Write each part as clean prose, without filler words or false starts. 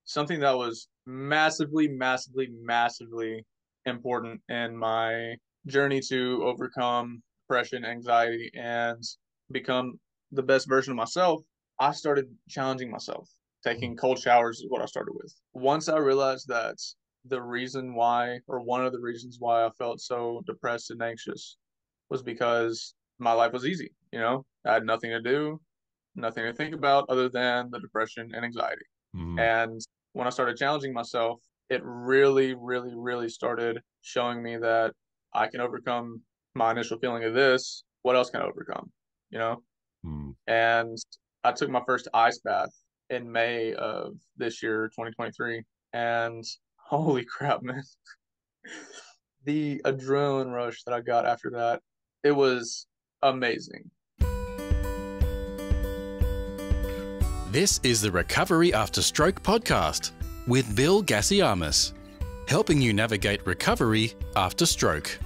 something that was massively, massively, massively important in my journey to overcome depression, anxiety, and become the best version of myself. I started challenging myself. Taking cold showers is what I started with. Once I realized that the reason why, or one of the reasons why I felt so depressed and anxious was because my life was easy. I had nothing to do, nothing to think about other than the depression and anxiety. Mm, And when I started challenging myself, it really, really, really started showing me that I can overcome my initial feeling of this. What else can I overcome? You know? mm. And I took my first ice bath in May of this year, 2023. And holy crap, man. The adrenaline rush that I got after that, it was amazing. This is the Recovery After Stroke podcast with Bill Gassiamis, helping you navigate recovery after stroke.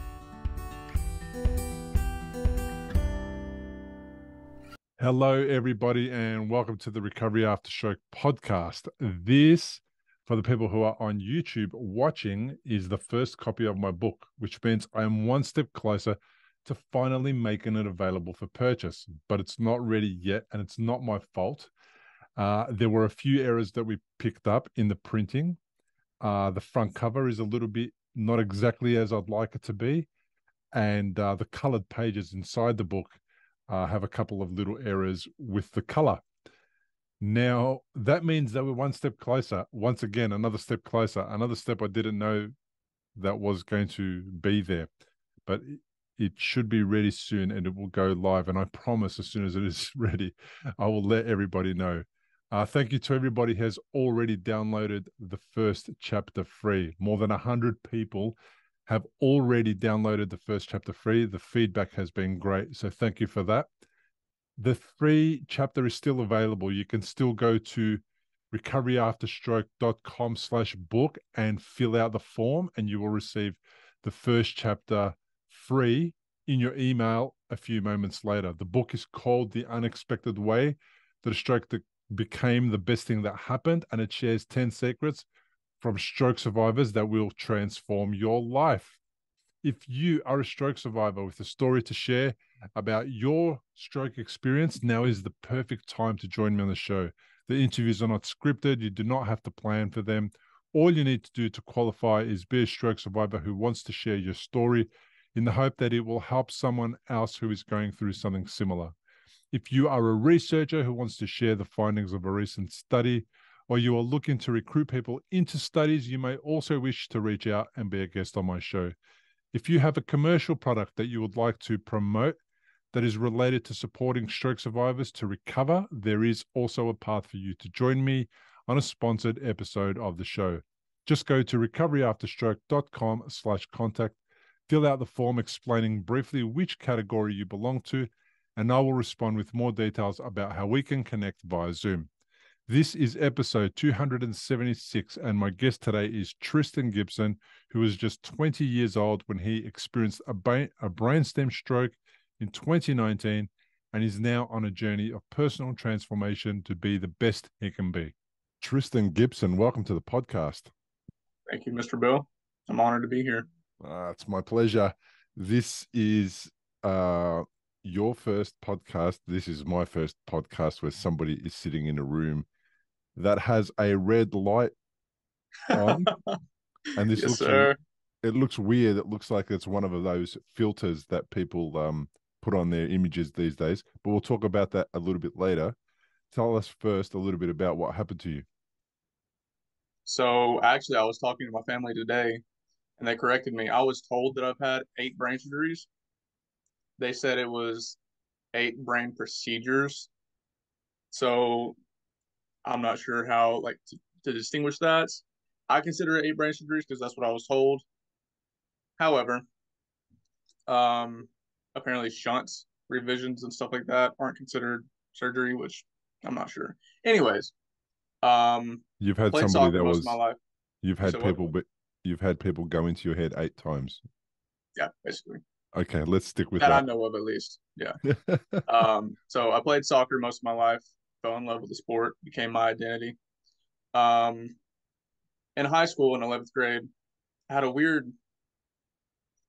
Hello, everybody, and welcome to the Recovery After Stroke podcast. This, for the people who are on YouTube watching, is the first copy of my book, which means I am one step closer to finally making it available for purchase. But it's not ready yet, and it's not my fault. There were a few errors that we picked up in the printing. The front cover is a little bit not exactly as I'd like it to be, and the colored pages inside the book have a couple of little errors with the color. Now, that means that we're one step closer. Once again, another step closer, another step I didn't know that was going to be there. But it should be ready soon and it will go live. And I promise as soon as it is ready, I will let everybody know. Thank you to everybody who has already downloaded the first chapter free. More than 100 people have already downloaded the first chapter free. The feedback has been great. So thank you for that. The free chapter is still available. You can still go to recoveryafterstroke.com/book and fill out the form, and you will receive the first chapter free in your email a few moments later. The book is called The Unexpected Way That a Stroke That Became the Best Thing That Happened, and it shares 10 secrets from stroke survivors that will transform your life. If you are a stroke survivor with a story to share about your stroke experience, now is the perfect time to join me on the show. The interviews are not scripted. You do not have to plan for them. All you need to do to qualify is be a stroke survivor who wants to share your story in the hope that it will help someone else who is going through something similar. If you are a researcher who wants to share the findings of a recent study, or you are looking to recruit people into studies, you may also wish to reach out and be a guest on my show. If you have a commercial product that you would like to promote that is related to supporting stroke survivors to recover, there is also a path for you to join me on a sponsored episode of the show. Just go to recoveryafterstroke.com/contact, fill out the form explaining briefly which category you belong to, and I will respond with more details about how we can connect via Zoom. This is episode 276, and my guest today is Tristan Gibson, who was just 20 years old when he experienced a brainstem stroke in 2019 and is now on a journey of personal transformation to be the best he can be. Tristan Gibson, welcome to the podcast. Thank you, Mr. Bill. I'm honored to be here. It's my pleasure. This is your first podcast. This is my first podcast where somebody is sitting in a room that has a red light on, and this Yes, sir. it looks weird. It looks like it's one of those filters that people put on their images these days, but we'll talk about that a little bit later. Tell us first a little bit about what happened to you. So actually, I was talking to my family today, and they corrected me. I was told that I've had 8 brain surgeries. They said it was 8 brain procedures. So I'm not sure how to distinguish that. I consider it 8 brain surgeries because that's what I was told. However, um, apparently shunts, revisions, and stuff like that aren't considered surgery, which I'm not sure. Anyways, You've I had played somebody soccer that most of my was life. you've You had said what? people, but you've had people go into your head 8 times. Yeah, basically. Okay, let's stick with That I that. know of at least. Yeah. So I played soccer most of my life, fell in love with the sport, became my identity. Um, in high school in 11th grade, I had a weird,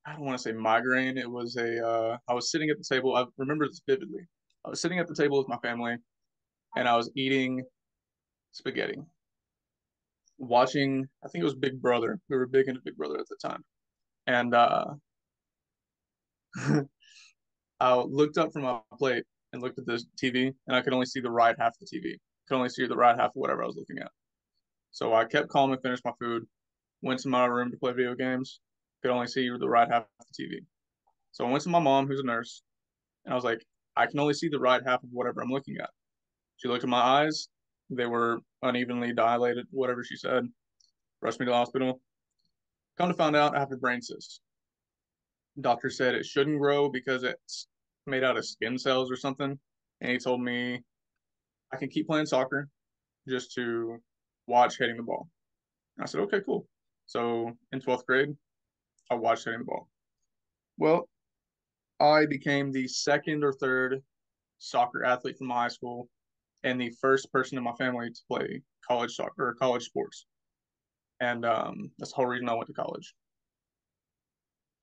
I don't want to say migraine. It was I was sitting at the table. I remember this vividly. I was sitting at the table with my family and I was eating spaghetti, watching, I think it was Big Brother. We were big into Big Brother at the time. And I looked up from my plate and looked at the TV, and I could only see the right half of the TV. Could only see the right half of whatever I was looking at. So I kept calm and finished my food, went to my room to play video games, could only see the right half of the TV. So I went to my mom, who's a nurse, and I was like, I can only see the right half of whatever I'm looking at. She looked at my eyes, they were unevenly dilated, whatever she said, rushed me to the hospital. Come to find out, I have a brain cyst. Doctor said it shouldn't grow because it's made out of skin cells or something. And he told me I can keep playing soccer just to watch hitting the ball. And I said, okay, cool. So in 12th grade, I watched hitting the ball. Well, I became the second or third soccer athlete from my high school and the first person in my family to play college soccer or college sports. And that's the whole reason I went to college.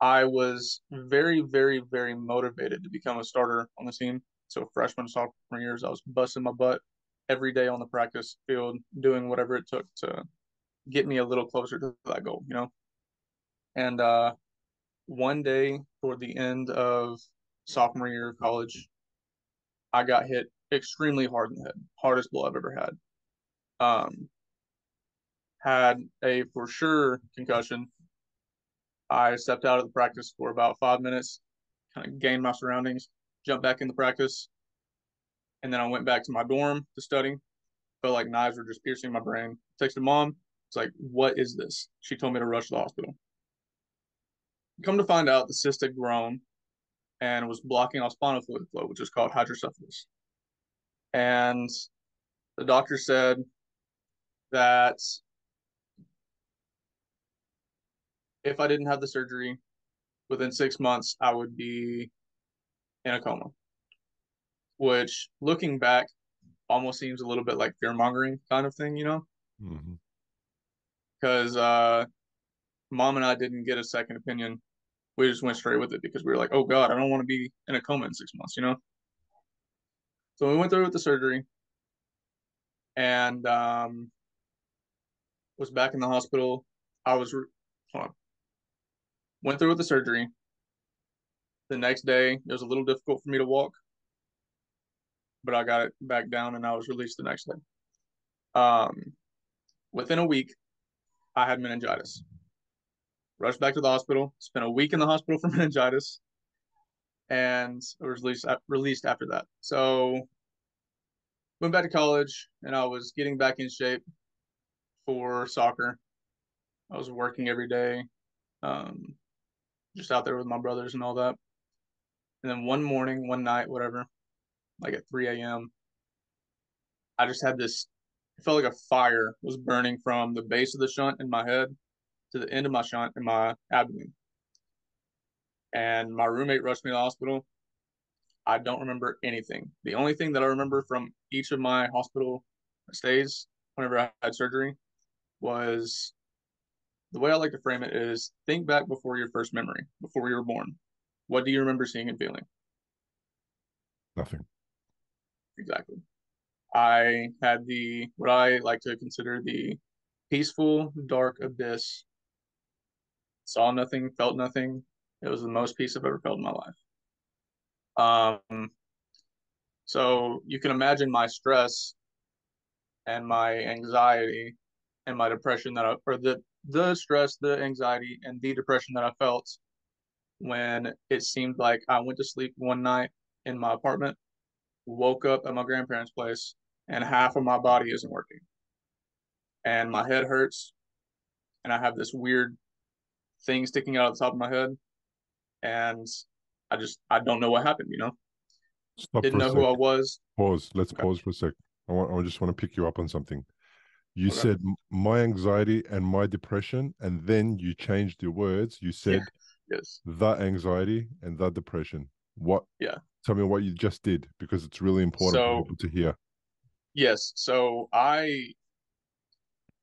I was very, very, very motivated to become a starter on the team. So freshman, sophomore years, I was busting my butt every day on the practice field, doing whatever it took to get me a little closer to that goal, you know? And one day toward the end of sophomore year of college, I got hit extremely hard in the head, hardest blow I've ever had. Had a for sure concussion. I stepped out of the practice for about 5 minutes, kind of gained my surroundings, jumped back in the practice, and then I went back to my dorm to study. Felt like knives were just piercing my brain. Texted mom. It's like, what is this? She told me to rush to the hospital. Come to find out, the cyst had grown and was blocking our spinal fluid flow, which is called hydrocephalus. And the doctor said that if I didn't have the surgery, within 6 months, I would be in a coma, which looking back almost seems a little bit like fear mongering kind of thing, you know? Mm-hmm. Because mom and I didn't get a second opinion. We just went straight with it because we were like, oh God, I don't want to be in a coma in 6 months, you know? So we went through with the surgery and was back in the hospital. I was, hold on, went through with the surgery. The next day, it was a little difficult for me to walk, but I got it back down and I was released the next day. Within a week, I had meningitis. Rushed back to the hospital, spent a week in the hospital for meningitis, and I was released after that. So went back to college, and I was getting back in shape for soccer. I was working every day, um, just out there with my brothers and all that. And then one morning, one night, whatever, like at 3 a.m., I just had this, it felt like a fire was burning from the base of the shunt in my head to the end of my shunt in my abdomen. And my roommate rushed me to the hospital. I don't remember anything. The only thing that I remember from each of my hospital stays, whenever I had surgery, was the way I like to frame it is think back before your first memory, before you were born. What do you remember seeing and feeling? Nothing. Exactly. I had what I like to consider the peaceful, dark abyss. Saw nothing, felt nothing. It was the most peace I've ever felt in my life. So you can imagine my stress and my anxiety and my depression or the stress, the anxiety, and the depression that I felt when it seemed like I went to sleep one night in my apartment, woke up at my grandparents' place, and half of my body isn't working. And my head hurts, and I have this weird thing sticking out of the top of my head, and I don't know what happened, you know? Stop Didn't for a know who sec. I was. Pause. Let's Okay. pause for a sec. I just want to pick you up on something. You Okay. said my anxiety and my depression, and then you changed your words. You said Yes. the anxiety and the depression. What? Yeah. Tell me what you just did, because it's really important for So, people to hear. yes. So I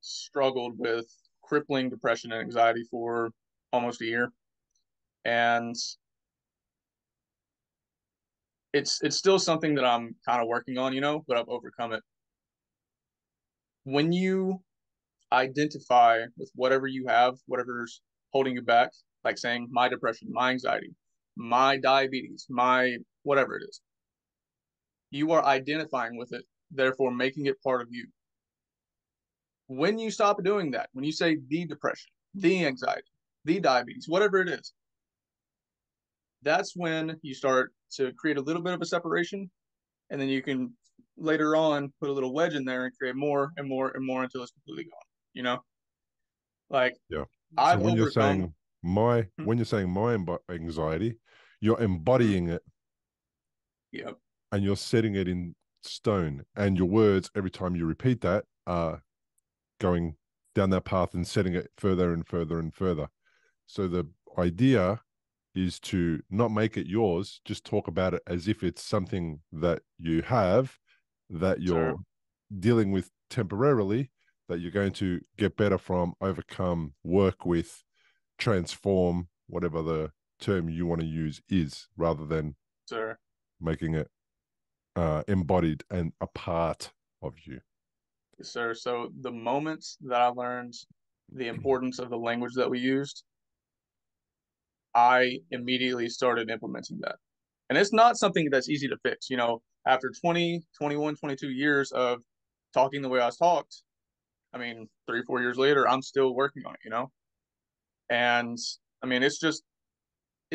struggled with crippling depression and anxiety for almost a year. And it's still something that I'm kind of working on, but I've overcome it. When you identify with whatever you have, whatever's holding you back, like saying my depression, my anxiety, my diabetes, my whatever it is, you are identifying with it, therefore making it part of you. When you stop doing that, when you say the depression, the anxiety, the diabetes, whatever it is, that's when you start to create a little bit of a separation, and then you can later on put a little wedge in there and create more and more and more until it's completely gone. Like Yeah. So I've overcome. when you're saying my anxiety, you're embodying it. Yeah. And you're setting it in stone. And your words, every time you repeat that, are going down that path and setting it further and further and further. So the idea is to not make it yours, just talk about it as if it's something that you have, that you're dealing with temporarily, that you're going to get better from, overcome, work with, transform, whatever the term you want to use is, rather than making it embodied and a part of you. Yes, sir. So the moments that I learned the importance of the language that we used, I immediately started implementing that. And it's not something that's easy to fix. After 20, 21, 22 years of talking the way I was talked, I mean, 3, 4 years later, I'm still working on it, And I mean, it's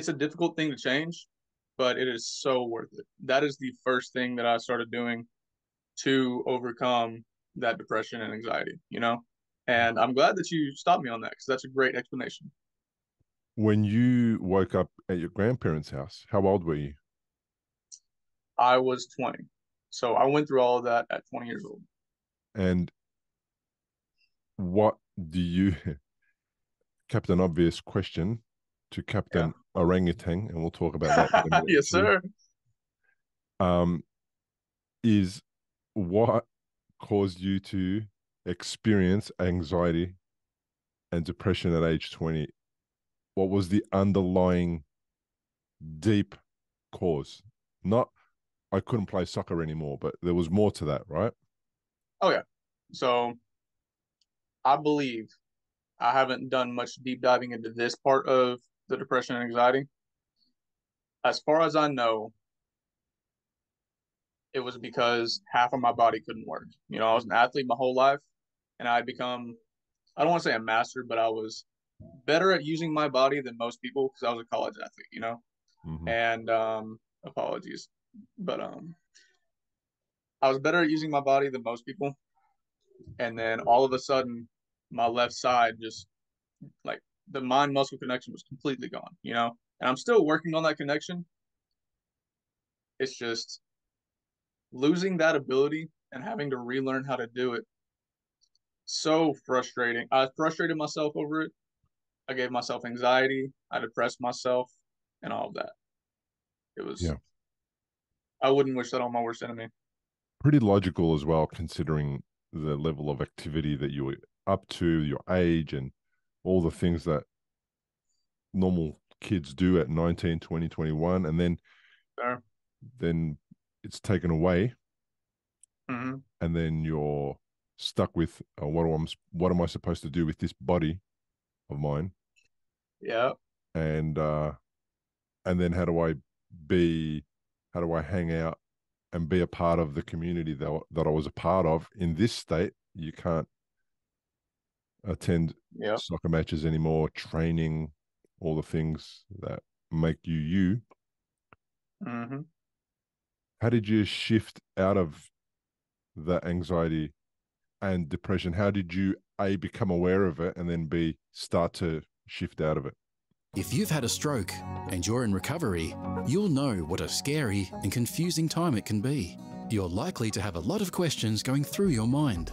a difficult thing to change, but it is so worth it. That is the first thing that I started doing to overcome that depression and anxiety, And I'm glad that you stopped me on that, because that's a great explanation. When you woke up at your grandparents' house, how old were you? I was 20. So I went through all of that at 20 years old. And what do you, Captain Obvious question to Captain Orangutan, and we'll talk about that in a minute. Yes, sir. Is what caused you to experience anxiety and depression at age 20? What was the underlying deep cause? Not, I couldn't play soccer anymore, but there was more to that, right? Oh, yeah. So I believe I haven't done much deep diving into this part of the depression and anxiety. As far as I know, it was because half of my body couldn't work. I was an athlete my whole life, and I'd become, I don't want to say a master, but I was better at using my body than most people, because I was a college athlete, Mm-hmm. And apologies, but I was better at using my body than most people. And then all of a sudden, my left side just, like, the mind muscle connection was completely gone, And I'm still working on that connection. It's just losing that ability and having to relearn how to do it. So frustrating. I frustrated myself over it. I gave myself anxiety. I depressed myself, and all of that. It was, yeah. I wouldn't wish that on my worst enemy. Pretty logical as well, considering the level of activity that you were up to, your age, and all the things that normal kids do at 19, 20, 21, and then it's taken away. Mm-hmm. And then you're stuck with what am I supposed to do with this body of mine? Yeah. And then how do I hang out and be a part of the community that I was a part of? In this state, you can't attend soccer matches anymore, training, all the things that make you you. Mm-hmm. How did you shift out of the anxiety and depression? How did you A, become aware of it, and then B, start to shift out of it? If you've had a stroke and you're in recovery, you'll know what a scary and confusing time it can be. You're likely to have a lot of questions going through your mind.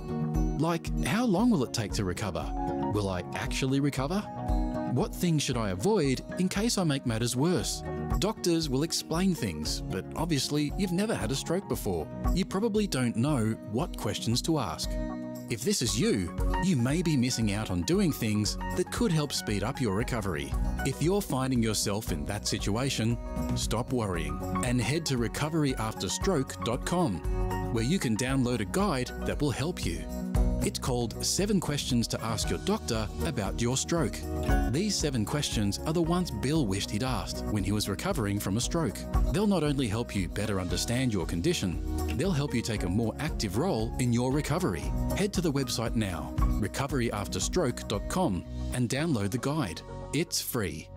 Like, how long will it take to recover? Will I actually recover? What things should I avoid in case I make matters worse? Doctors will explain things, but obviously you've never had a stroke before. You probably don't know what questions to ask. If this is you, you may be missing out on doing things that could help speed up your recovery. If you're finding yourself in that situation, stop worrying and head to recoveryafterstroke.com, where you can download a guide that will help you. It's called 7 Questions to Ask Your Doctor About Your Stroke. These 7 questions are the ones Bill wished he'd asked when he was recovering from a stroke. They'll not only help you better understand your condition, they'll help you take a more active role in your recovery. Head to the website now, recoveryafterstroke.com, and download the guide. It's free.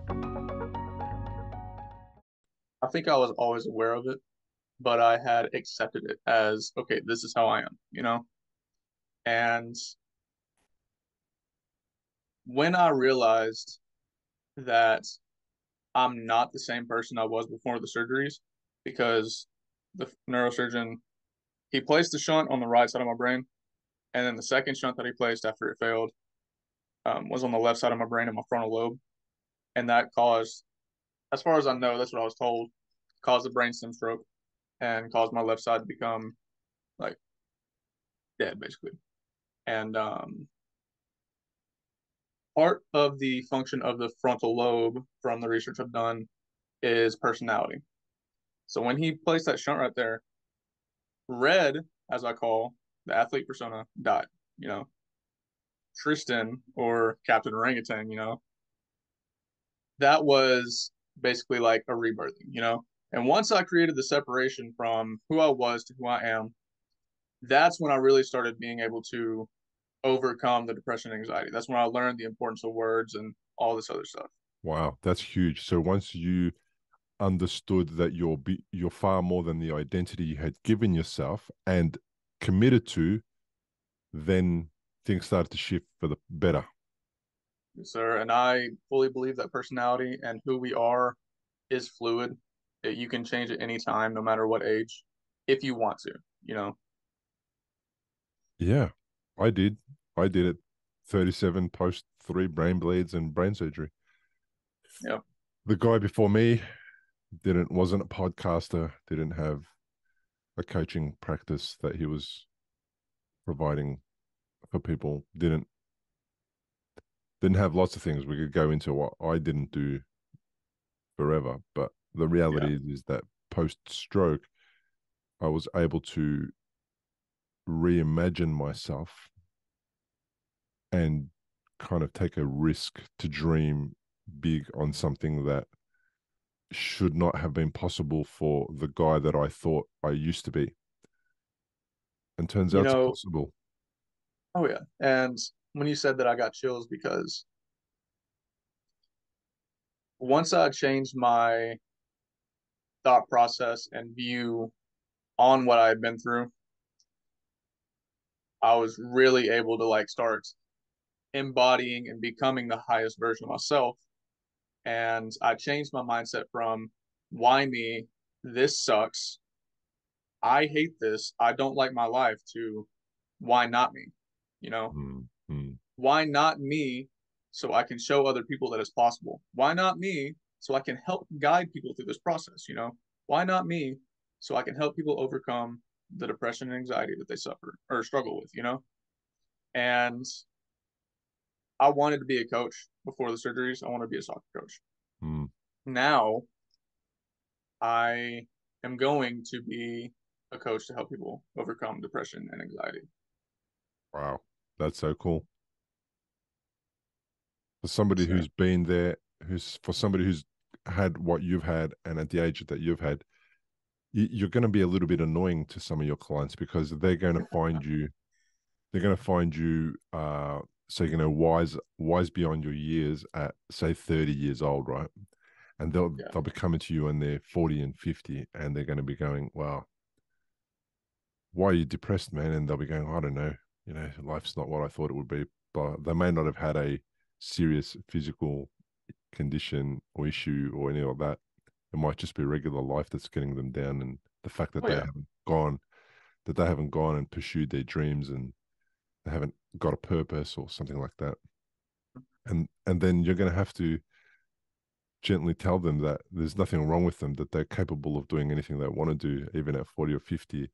I think I was always aware of it, but I had accepted it as, okay, this is how I am, you know? And when I realized that I'm not the same person I was before the surgeries, because the neurosurgeon, he placed the shunt on the right side of my brain, and then the second shunt that he placed after it failed was on the left side of my brain in my frontal lobe, and that caused, as far as I know, that's what I was told, caused a brainstem stroke and caused my left side to become like dead, basically. And part of the function of the frontal lobe from the research I've done is personality. So when he placed that shunt right there, red, as I call the athlete persona, died. You know, Tristan or Captain Orangutan, you know, that was basically like a rebirthing, you know. And once I created the separation from who I was to who I am, that's when I really started being able to overcome the depression and anxiety. That's when I learned the importance of words and all this other stuff. Wow, that's huge. So once you understood that you're far more than the identity you had given yourself and committed to, then things started to shift for the better. Yes, sir. And I fully believe that personality and who we are is fluid. You can change at any time, no matter what age, if you want to, you know. Yeah, I did. I did it 37 post 3 brain bleeds and brain surgery. Yeah. The guy before me wasn't a podcaster, didn't have a coaching practice that he was providing for people, didn't have lots of things we could go into what I didn't do forever. But the reality is that post stroke, I was able to reimagine myself and kind of take a risk to dream big on something that should not have been possible for the guy that I thought I used to be. And turns You out it's know, possible. oh yeah. And when you said that, I got chills because once I changed my thought process and view on what I had been through, I was really able to like start embodying and becoming the highest version of myself. And I changed my mindset from why me, this sucks, I hate this, I don't like my life, to why not me? You know, Mm-hmm. why not me so I can show other people that it's possible? Why not me so I can help guide people through this process? You know, why not me so I can help people overcome the depression and anxiety that they suffer or struggle with, you know? And I wanted to be a coach before the surgeries. I want to be a soccer coach. Mm. Now I am going to be a coach to help people overcome depression and anxiety. Wow, that's so cool. For somebody So, who's been there, for somebody who's had what you've had and at the age that you've had, you're going to be a little bit annoying to some of your clients because they're going to find you, so wise beyond your years at say 30 years old, right? And they'll be coming to you when they're 40 and 50, and they're going to be going, "Wow, why are you depressed, man?" And they'll be going, "I don't know, life's not what I thought it would be." But they may not have had a serious physical condition or issue or any of that. It might just be regular life that's getting them down, and the fact that they haven't gone and pursued their dreams, and they haven't got a purpose or something like that. And then you're going to have to gently tell them that there's nothing wrong with them, that they're capable of doing anything they want to do, even at 40 or 50,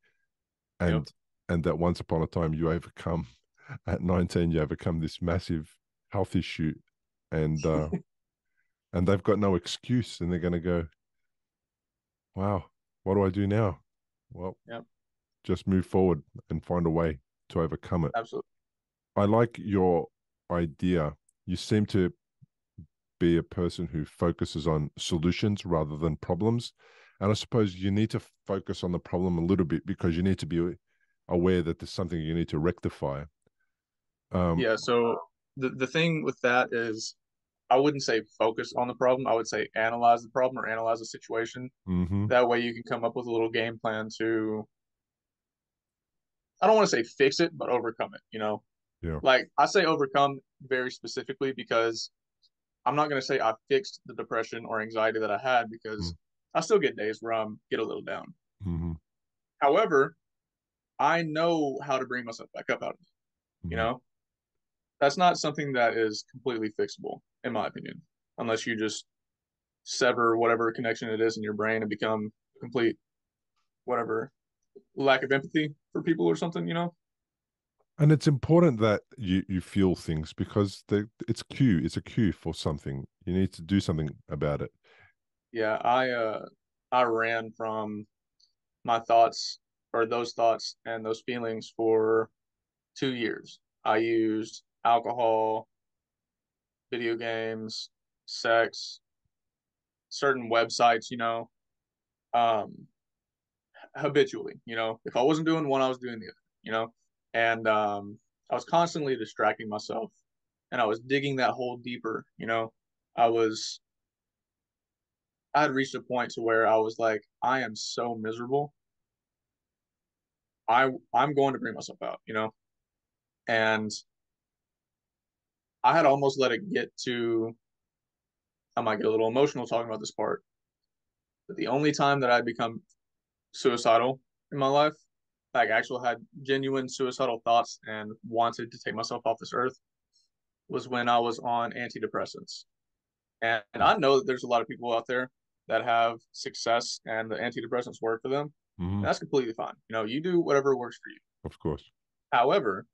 yep. and that once upon a time you overcome at 19 you overcome this massive health issue, and they've got no excuse, and they're going to go, wow, what do I do now? Well, Yep, just move forward and find a way to overcome it. absolutely. I like your idea. You seem to be a person who focuses on solutions rather than problems. And I suppose you need to focus on the problem a little bit because you need to be aware that there's something you need to rectify. Yeah, so the thing with that is I wouldn't say focus on the problem. I would say analyze the problem or analyze the situation. Mm-hmm. That way you can come up with a little game plan to, I don't want to say fix it, but overcome it, you know? Yeah. Like I say overcome very specifically because I'm not going to say I fixed the depression or anxiety that I had because I still get days where I'm get a little down. Mm-hmm. However, I know how to bring myself back up out of it, you Mm-hmm. know? That's not something that is completely fixable, in my opinion, unless you just sever whatever connection it is in your brain and become complete whatever lack of empathy for people or something, you know? And it's important that you feel things because it's a cue for something. You need to do something about it. Yeah, I ran from my thoughts or those thoughts and those feelings for 2 years. I used alcohol, video games, sex, certain websites, you know, um, habitually, you know. If I wasn't doing one, I was doing the other, you know. And I was constantly distracting myself and I was digging that hole deeper, you know. I was I had reached a point to where I was like, I am so miserable. I'm going to bring myself out, you know. And I had almost let it get to I might get a little emotional talking about this part, but the only time that I'd become suicidal in my life, like actual had genuine suicidal thoughts and wanted to take myself off this earth, was when I was on antidepressants. And I know that there's a lot of people out there that have success and the antidepressants work for them. Mm-hmm. And that's completely fine. You know, you do whatever works for you. Of course. However,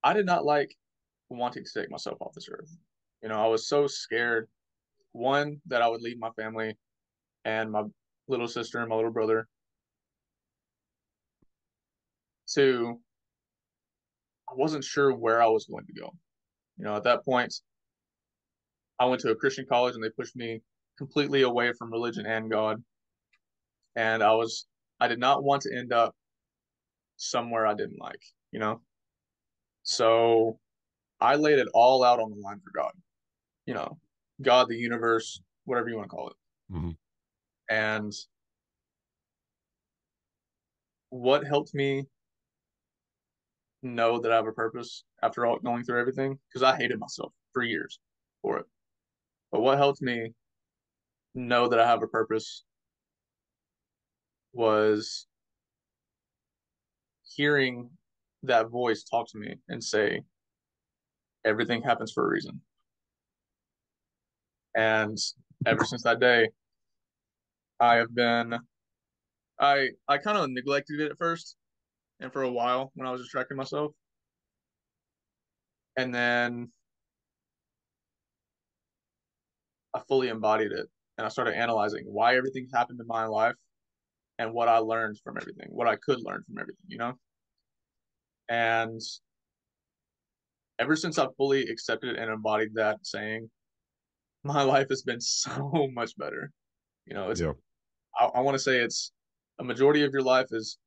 I did not like wanting to take myself off this earth. You know, I was so scared, one, that I would leave my family and my little sister and my little brother. Two, I wasn't sure where I was going to go. You know, at that point, I went to a Christian college and they pushed me completely away from religion and God. And I did not want to end up somewhere I didn't like, you know? So I laid it all out on the line for God, you know, God, the universe, whatever you want to call it. Mm-hmm. And what helped me know that I have a purpose after all going through everything, because I hated myself for years for it. But what helped me know that I have a purpose was hearing that voice talk to me and say, everything happens for a reason. And ever since that day, I have been I kind of neglected it at first and for a while when I was distracting myself. And then I fully embodied it and I started analyzing why everything happened in my life and what I learned from everything, what I could learn from everything, you know? And ever since I fully accepted and embodied that saying, my life has been so much better. You know, Yeah. I want to say it's a majority of your life is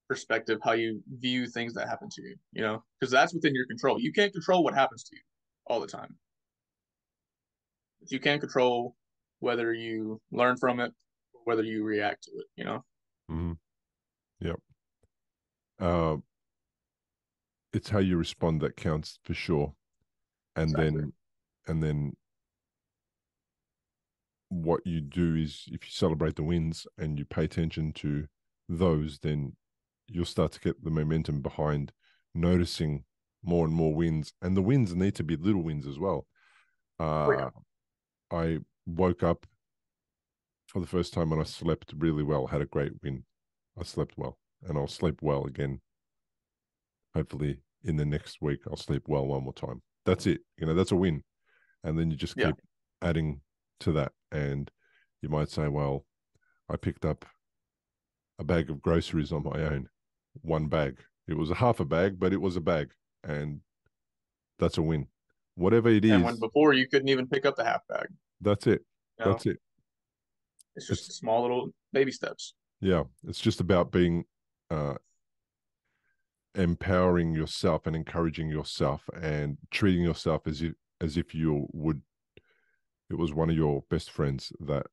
perspective, how you view things that happen to you, you know, because that's within your control. You can't control what happens to you all the time. But you can control whether you learn from it or whether you react to it, you know? Mm-hmm. Yep. Uh, it's how you respond that counts for sure. And Exactly. then what you do is if you celebrate the wins and you pay attention to those, then you'll start to get the momentum behind noticing more and more wins. And the wins need to be little wins as well. Oh, yeah. I woke up for the first time and I slept really well, had a great win. I slept well and I'll sleep well again hopefully in the next week I'll sleep well one more time. That's it. That's a win. And then you just Yeah. keep adding to that. And you might say, well, I picked up a bag of groceries on my own, one bag. It was a half a bag, but it was a bag. And that's a win. Whatever it And when is, before you couldn't even pick up the half bag, that's it. you know, That's it. it's It's just small little baby steps. Yeah, it's just about being uh, empowering yourself and encouraging yourself and treating yourself as if you would. It was one of your best friends that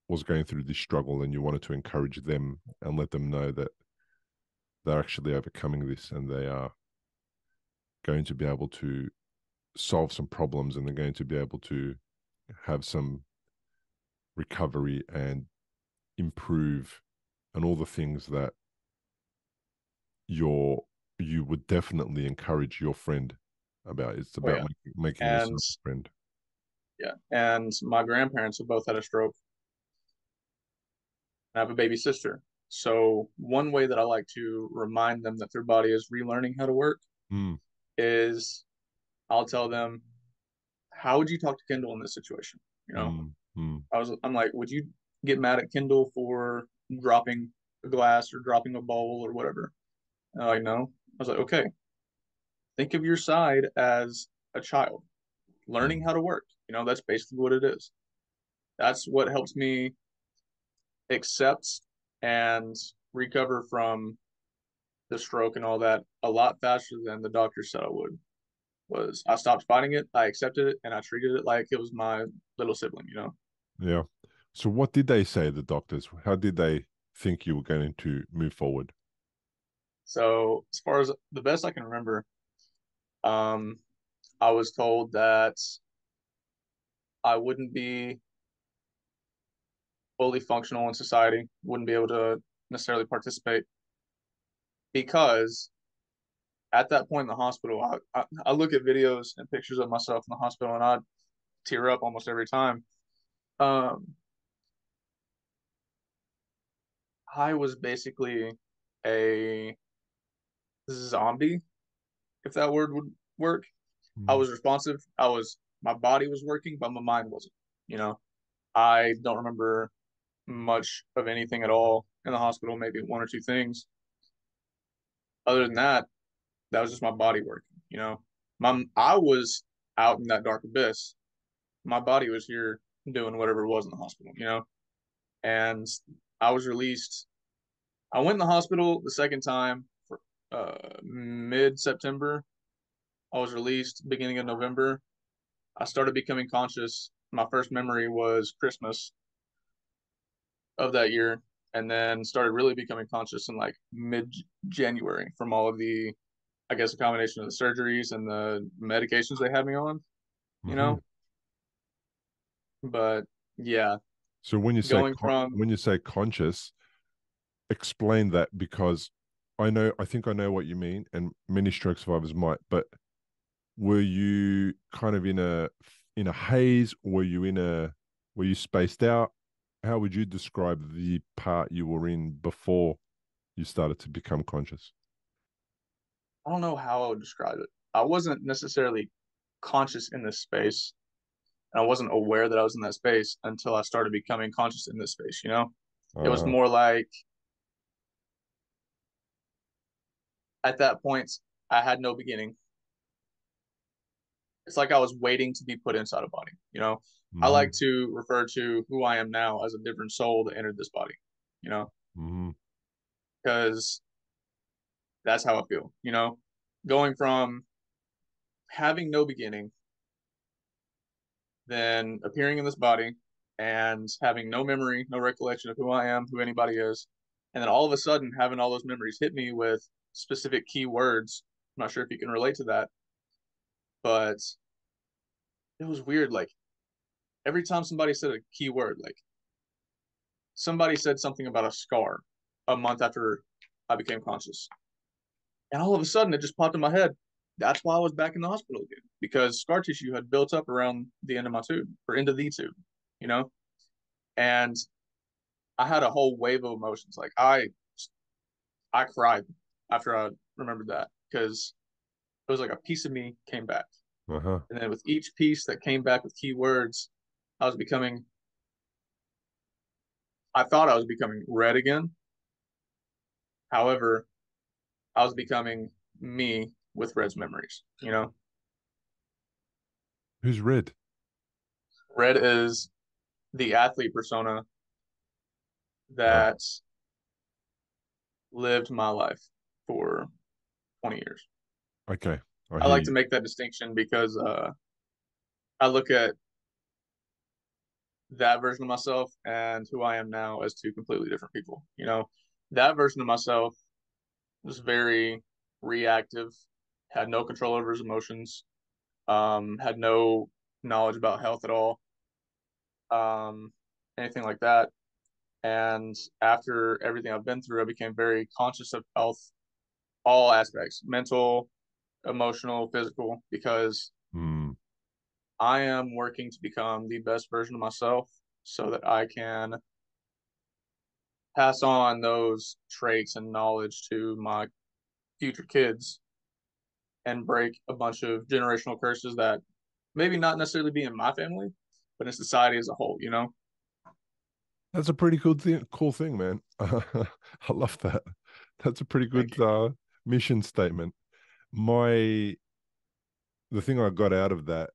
was going through this struggle, and you wanted to encourage them and let them know that they're actually overcoming this and they are going to be able to solve some problems, and they're going to be able to have some recovery and improve and all the things that you would definitely encourage your friend about. It's Oh about yeah. making And yourself a friend. yeah. And my grandparents have both had a stroke. I have a baby sister. So one way that I like to remind them that their body is relearning how to work Mm, is I'll tell them, how would you talk to Kendall in this situation? You know, mm, mm, I'm like, would you get mad at Kendall for dropping a glass or dropping a bowl or whatever? And they're like, no. I was like, okay, think of your side as a child learning mm. how to work. You know, that's basically what it is. That's what helps me accept and recover from the stroke and all that a lot faster than the doctor said I would. Was I stopped fighting it, I accepted it, and I treated it like it was my little sibling, you know? Yeah. So what did they say, the doctors? How did they think you were going to move forward? So as far as the best I can remember, um, I was told that I wouldn't be fully functional in society, wouldn't be able to necessarily participate because at that point in the hospital, I look at videos and pictures of myself in the hospital and I tear up almost every time. Um, I was basically a zombie, if that word would work. I Mm, was responsive. My body was working, but my mind wasn't. You know, I don't remember much of anything at all in the hospital, maybe one or two things. Other than that, that was just my body working, you know. I was out in that dark abyss. My body was here doing whatever it was in the hospital, you know. And I was released. I went in the hospital the second time for mid-September. I was released beginning of November. I started becoming conscious. My first memory was Christmas of that year, and then started really becoming conscious in like mid-January from all of the, I guess, a combination of the surgeries and the medications they had me on, you mhm. know. But yeah, So when you say going from conscious, explain that, because I think I know what you mean, and many stroke survivors might, but were you kind of in a haze? Were you spaced out? How would you describe the part you were in before you started to become conscious? I don't know how I would describe it. I wasn't necessarily conscious in this space, and I wasn't aware that I was in that space until I started becoming conscious in this space, you know? It was Uh, more like at that point, I had no beginning. It's like I was waiting to be put inside a body, you know? I like mhm, to refer to who I am now as a different soul that entered this body, you know? mhm, Because that's how I feel, you know? Going from having no beginning, then appearing in this body and having no memory, no recollection of who I am, who anybody is, and then all of a sudden having all those memories hit me with specific key words. I'm not sure if you can relate to that, but it was weird. Like every time somebody said a key word, like somebody said something about a scar a month after I became conscious. And all of a sudden it just popped in my head. That's why I was back in the hospital again, because scar tissue had built up around the end of my tube or into the tube, you know? And I had a whole wave of emotions. Like I cried after I remembered that. because it was like a piece of me came back. Uh-huh. And then with each piece that came back with keywords, I was becoming, I thought I was becoming red again. However, I was becoming me with Red's memories. Who's Red? Red is the athlete persona Ah, that lived my life for 20 years. okay. I I hear like to you. make that distinction because I look at that version of myself and who I am now as two completely different people. That version of myself was very reactive, had no control over his emotions, had no knowledge about health at all, um, anything like that. And after everything I've been through, I became very conscious of health, all aspects, mental, emotional, physical, because Hmm. I am working to become the best version of myself so that I can pass on those traits and knowledge to my future kids and break a bunch of generational curses that maybe not necessarily be in my family, but in society as a whole. That's a pretty cool thing, man. I love that. That's a pretty Thank good you. mission statement. My The thing I got out of that,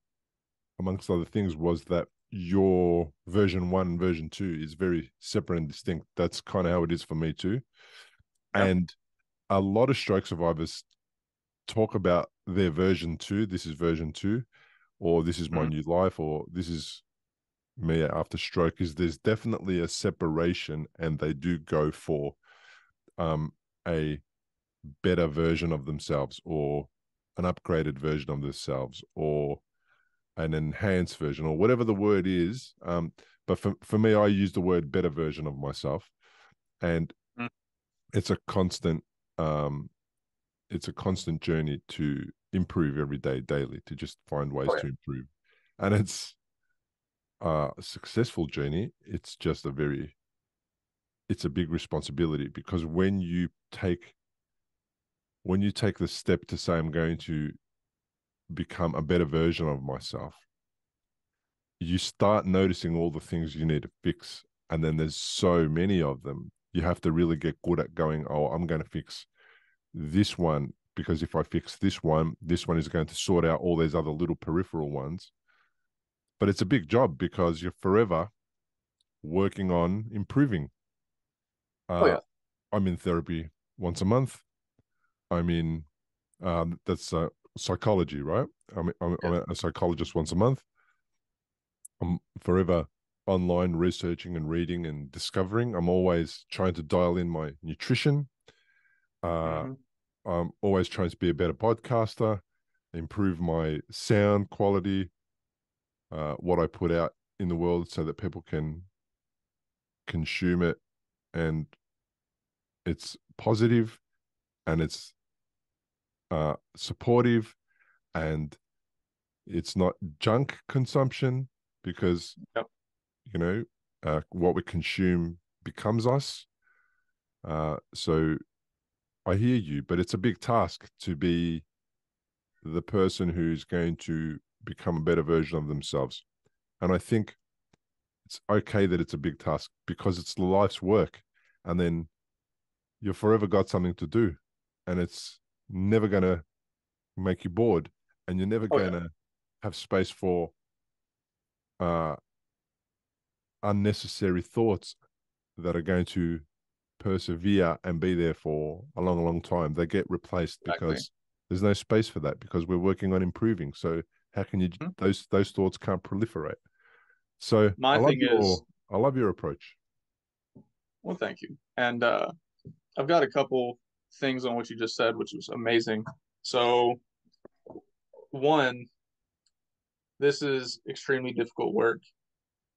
amongst other things, was that your version one and version two is very separate and distinct. That's kind of how it is for me too. Yeah. And a lot of stroke survivors talk about their version two. This is version two, or this is my Mm-hmm. new life, or this is me after stroke. Is there's definitely a separation, and they do go for a better version of themselves, or an upgraded version of themselves, or an enhanced version, or whatever the word is. But for me, I use the word better version of myself, and Mm-hmm. it's a constant um, it's a constant journey to improve every day, daily, to just find ways Oh yeah. to improve, and it's a successful journey. It's a big responsibility, because when you take the step to say I'm going to become a better version of myself, you start noticing all the things you need to fix. And then there's so many of them. You have to really get good at going, oh, I'm going to fix this one, because if I fix this one is going to sort out all these other little peripheral ones. But it's a big job, because you're forever working on improving. Oh Uh, yeah. I'm in therapy once a month. I'm in, that's psychology, right? I'm Yeah. a psychologist once a month. I'm forever online researching and reading and discovering. I'm always trying to dial in my nutrition. Uh, Mm-hmm. I'm always trying to be a better podcaster, improve my sound quality, what I put out in the world, so that people can consume it, and it's positive, and it's supportive, and it's not junk consumption, because Yep. what we consume becomes us. So I hear you, but it's a big task to be the person who's going to become a better version of themselves. And I think it's okay that it's a big task, because it's the life's work. And then you've forever got something to do, and it's never going to make you bored, and you're never Oh going yeah. to have space for uh, unnecessary thoughts that are going to persevere and be there for a long, long time. They get replaced, Exactly. because there's no space for that, because we're working on improving. So how can you Mhm. those thoughts can't proliferate? So I My love thing is, your approach. well, thank you. And I've got a couple things on what you just said, which was amazing. So, one, this is extremely difficult work.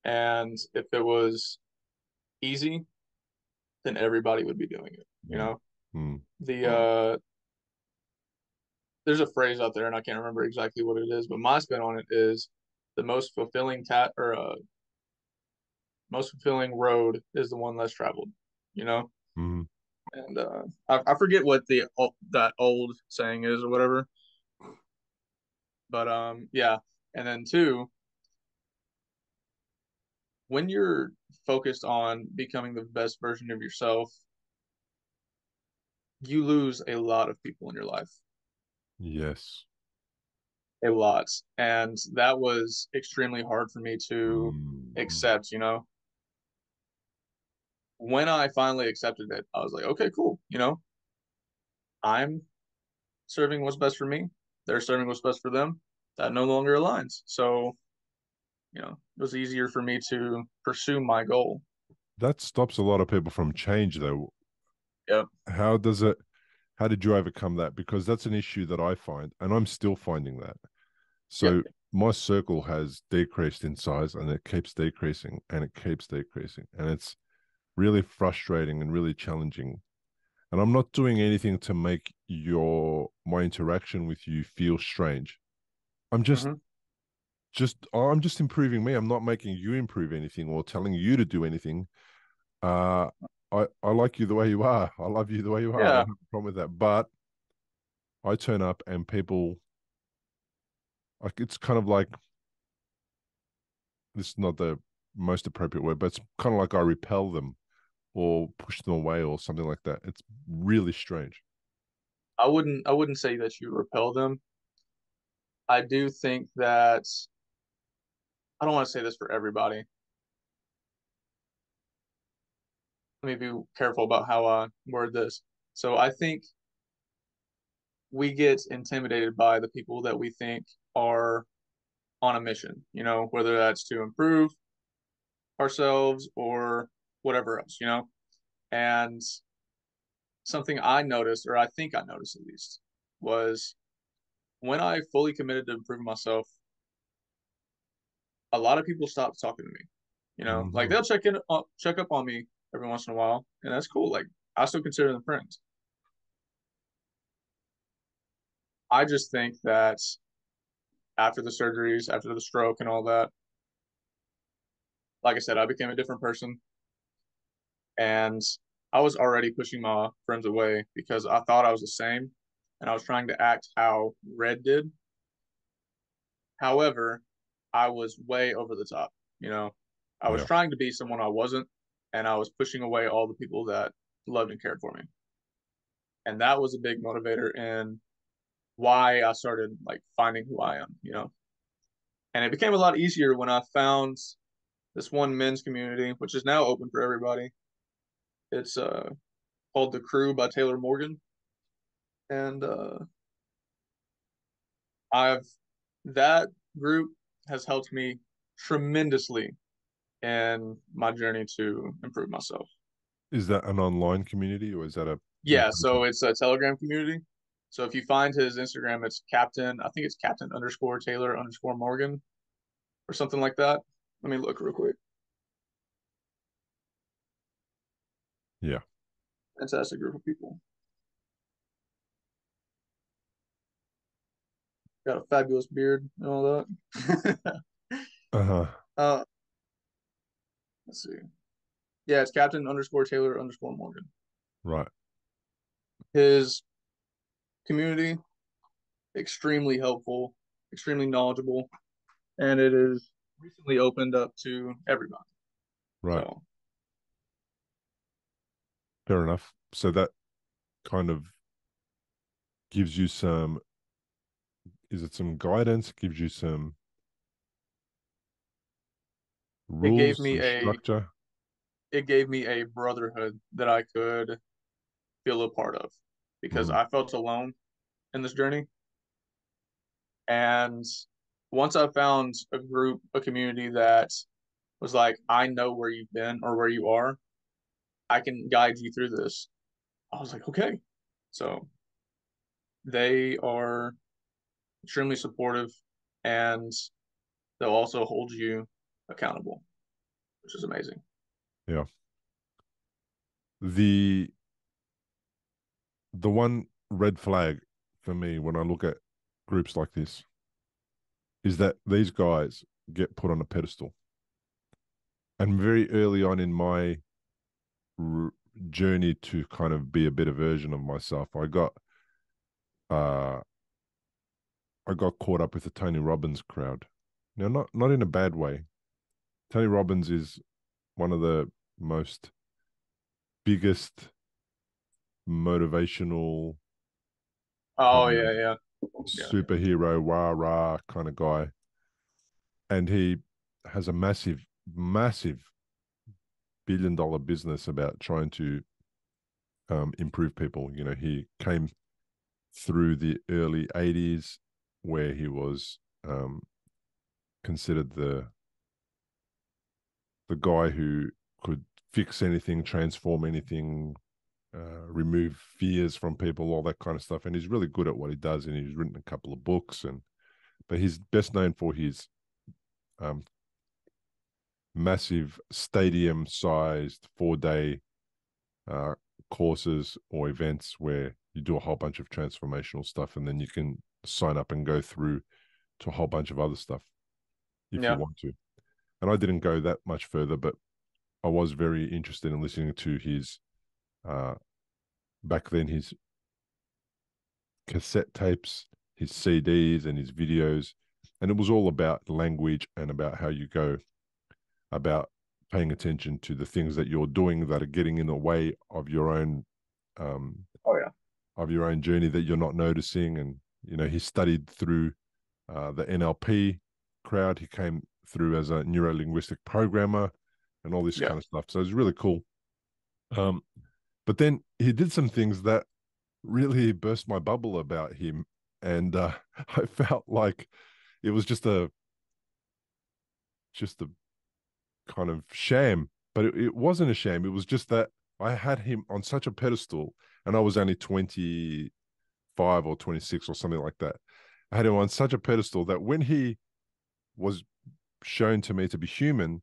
And if it was easy, then everybody would be doing it. Mm, mm, The there's a phrase out there and I can't remember exactly what it is, but my spin on it is the most fulfilling most fulfilling road is the one less traveled, you know? mm, And I forget what that old saying is or whatever. But yeah. And then two, when you're focused on becoming the best version of yourself, you lose a lot of people in your life. Yes. A lot. And that was extremely hard for me to Mm. accept, you know. When I finally accepted it, I was like, okay, cool. You know, I'm serving what's best for me. They're serving what's best for them. That no longer aligns. So, you know, it was easier for me to pursue my goal. That stops a lot of people from change, though. Yep. How does it? How did you overcome that? Because that's an issue that I find, and I'm still finding that. Yep. So my circle has decreased in size, and it keeps decreasing, and it keeps decreasing, and it's really frustrating and really challenging. And I'm not doing anything to make my interaction with you feel strange. I'm Hmm. I'm just improving me. I'm not making you improve anything or telling you to do anything. Uh, I like you the way you are. I love you the way you are. I Yeah. don't have a problem with that. But I turn up and people like it's kind of like this is not the most appropriate word, but it's kind of like I repel them or push them away or something like that. It's really strange. I wouldn't say that you repel them. I do think that I don't want to say this for everybody. Let me be careful about how I word this. So I think we get intimidated by the people that we think are on a mission, you know, whether that's to improve ourselves or whatever else, you know. And something I noticed, or I think I noticed at least, was when I fully committed to improving myself, a lot of people stopped talking to me. You know, like Mm-hmm. they'll check up on me every once in a while, and that's cool. Like I still consider them friends. I just think that after the surgeries, after the stroke, and all that, like I said, I became a different person, and I was already pushing my friends away because I thought I was the same, and I was trying to act how Red did. However, I was way over the top. You know, I was Yeah. trying to be someone I wasn't, and I was pushing away all the people that loved and cared for me. And that was a big motivator in why I started like finding who I am, you know. And it became a lot easier when I found this one men's community, which is now open for everybody. It's called The Crew by Taylor Morgan. And I've that group has helped me tremendously in my journey to improve myself. Is that an online community or is that a in Yeah, so person? it's a Telegram community. So if you find his Instagram, it's Captain, I think it's Captain underscore Taylor underscore Morgan or something like that. Let me look real quick. Yeah. Fantastic group of people. Got a fabulous beard and all that. Uh-huh. uh, let's see. Yeah, it's Captain underscore Taylor underscore Morgan. Right. His community, extremely helpful, extremely knowledgeable, and it is recently opened up to everybody. Right. So Fair enough. So that kind of gives you some, is it some guidance? Gives you some it gave rules, me some a structure? it gave me a brotherhood that I could feel a part of because Mm. I felt alone in this journey. And once I found a group, a community that was like, I know where you've been or where you are, I can guide you through this. I was like, okay. So they are extremely supportive and they'll also hold you accountable, which is amazing. Yeah. The the one red flag for me when I look at groups like this is that these guys get put on a pedestal. And very early on in my journey to kind of be a better version of myself. Uh I got caught up with the Tony Robbins crowd. Now, not in a bad way. Tony Robbins is one of the most biggest motivational Oh kind of yeah, yeah, yeah, superhero rah rah kind of guy, and he has a massive billion-dollar business about trying to improve people. You know, he came through the early '80s where he was considered the guy who could fix anything, transform anything, remove fears from people, all that kind of stuff. And he's really good at what he does. And he's written a couple of books, but he's best known for his um, massive stadium-sized 4-day uh, courses or events where you do a whole bunch of transformational stuff, and then you can sign up and go through to a whole bunch of other stuff if you yeah. want to. And I didn't go that much further, but I was very interested in listening to his uh, back then his cassette tapes, his CDs, and his videos, and it was all about language and about how you go about paying attention to the things that you're doing that are getting in the way of your own um, Oh yeah, journey that you're not noticing. And you know, he studied through the NLP crowd. He came through as a neuro linguistic programmer and all this yeah. kind of stuff. So it's really cool. Um, but then he did some things that really burst my bubble about him, and I felt like it was just a kind of sham, but it wasn't a sham. It was just that I had him on such a pedestal, and I was only 25 or 26 or something like that. I had him on such a pedestal that when he was shown to me to be human,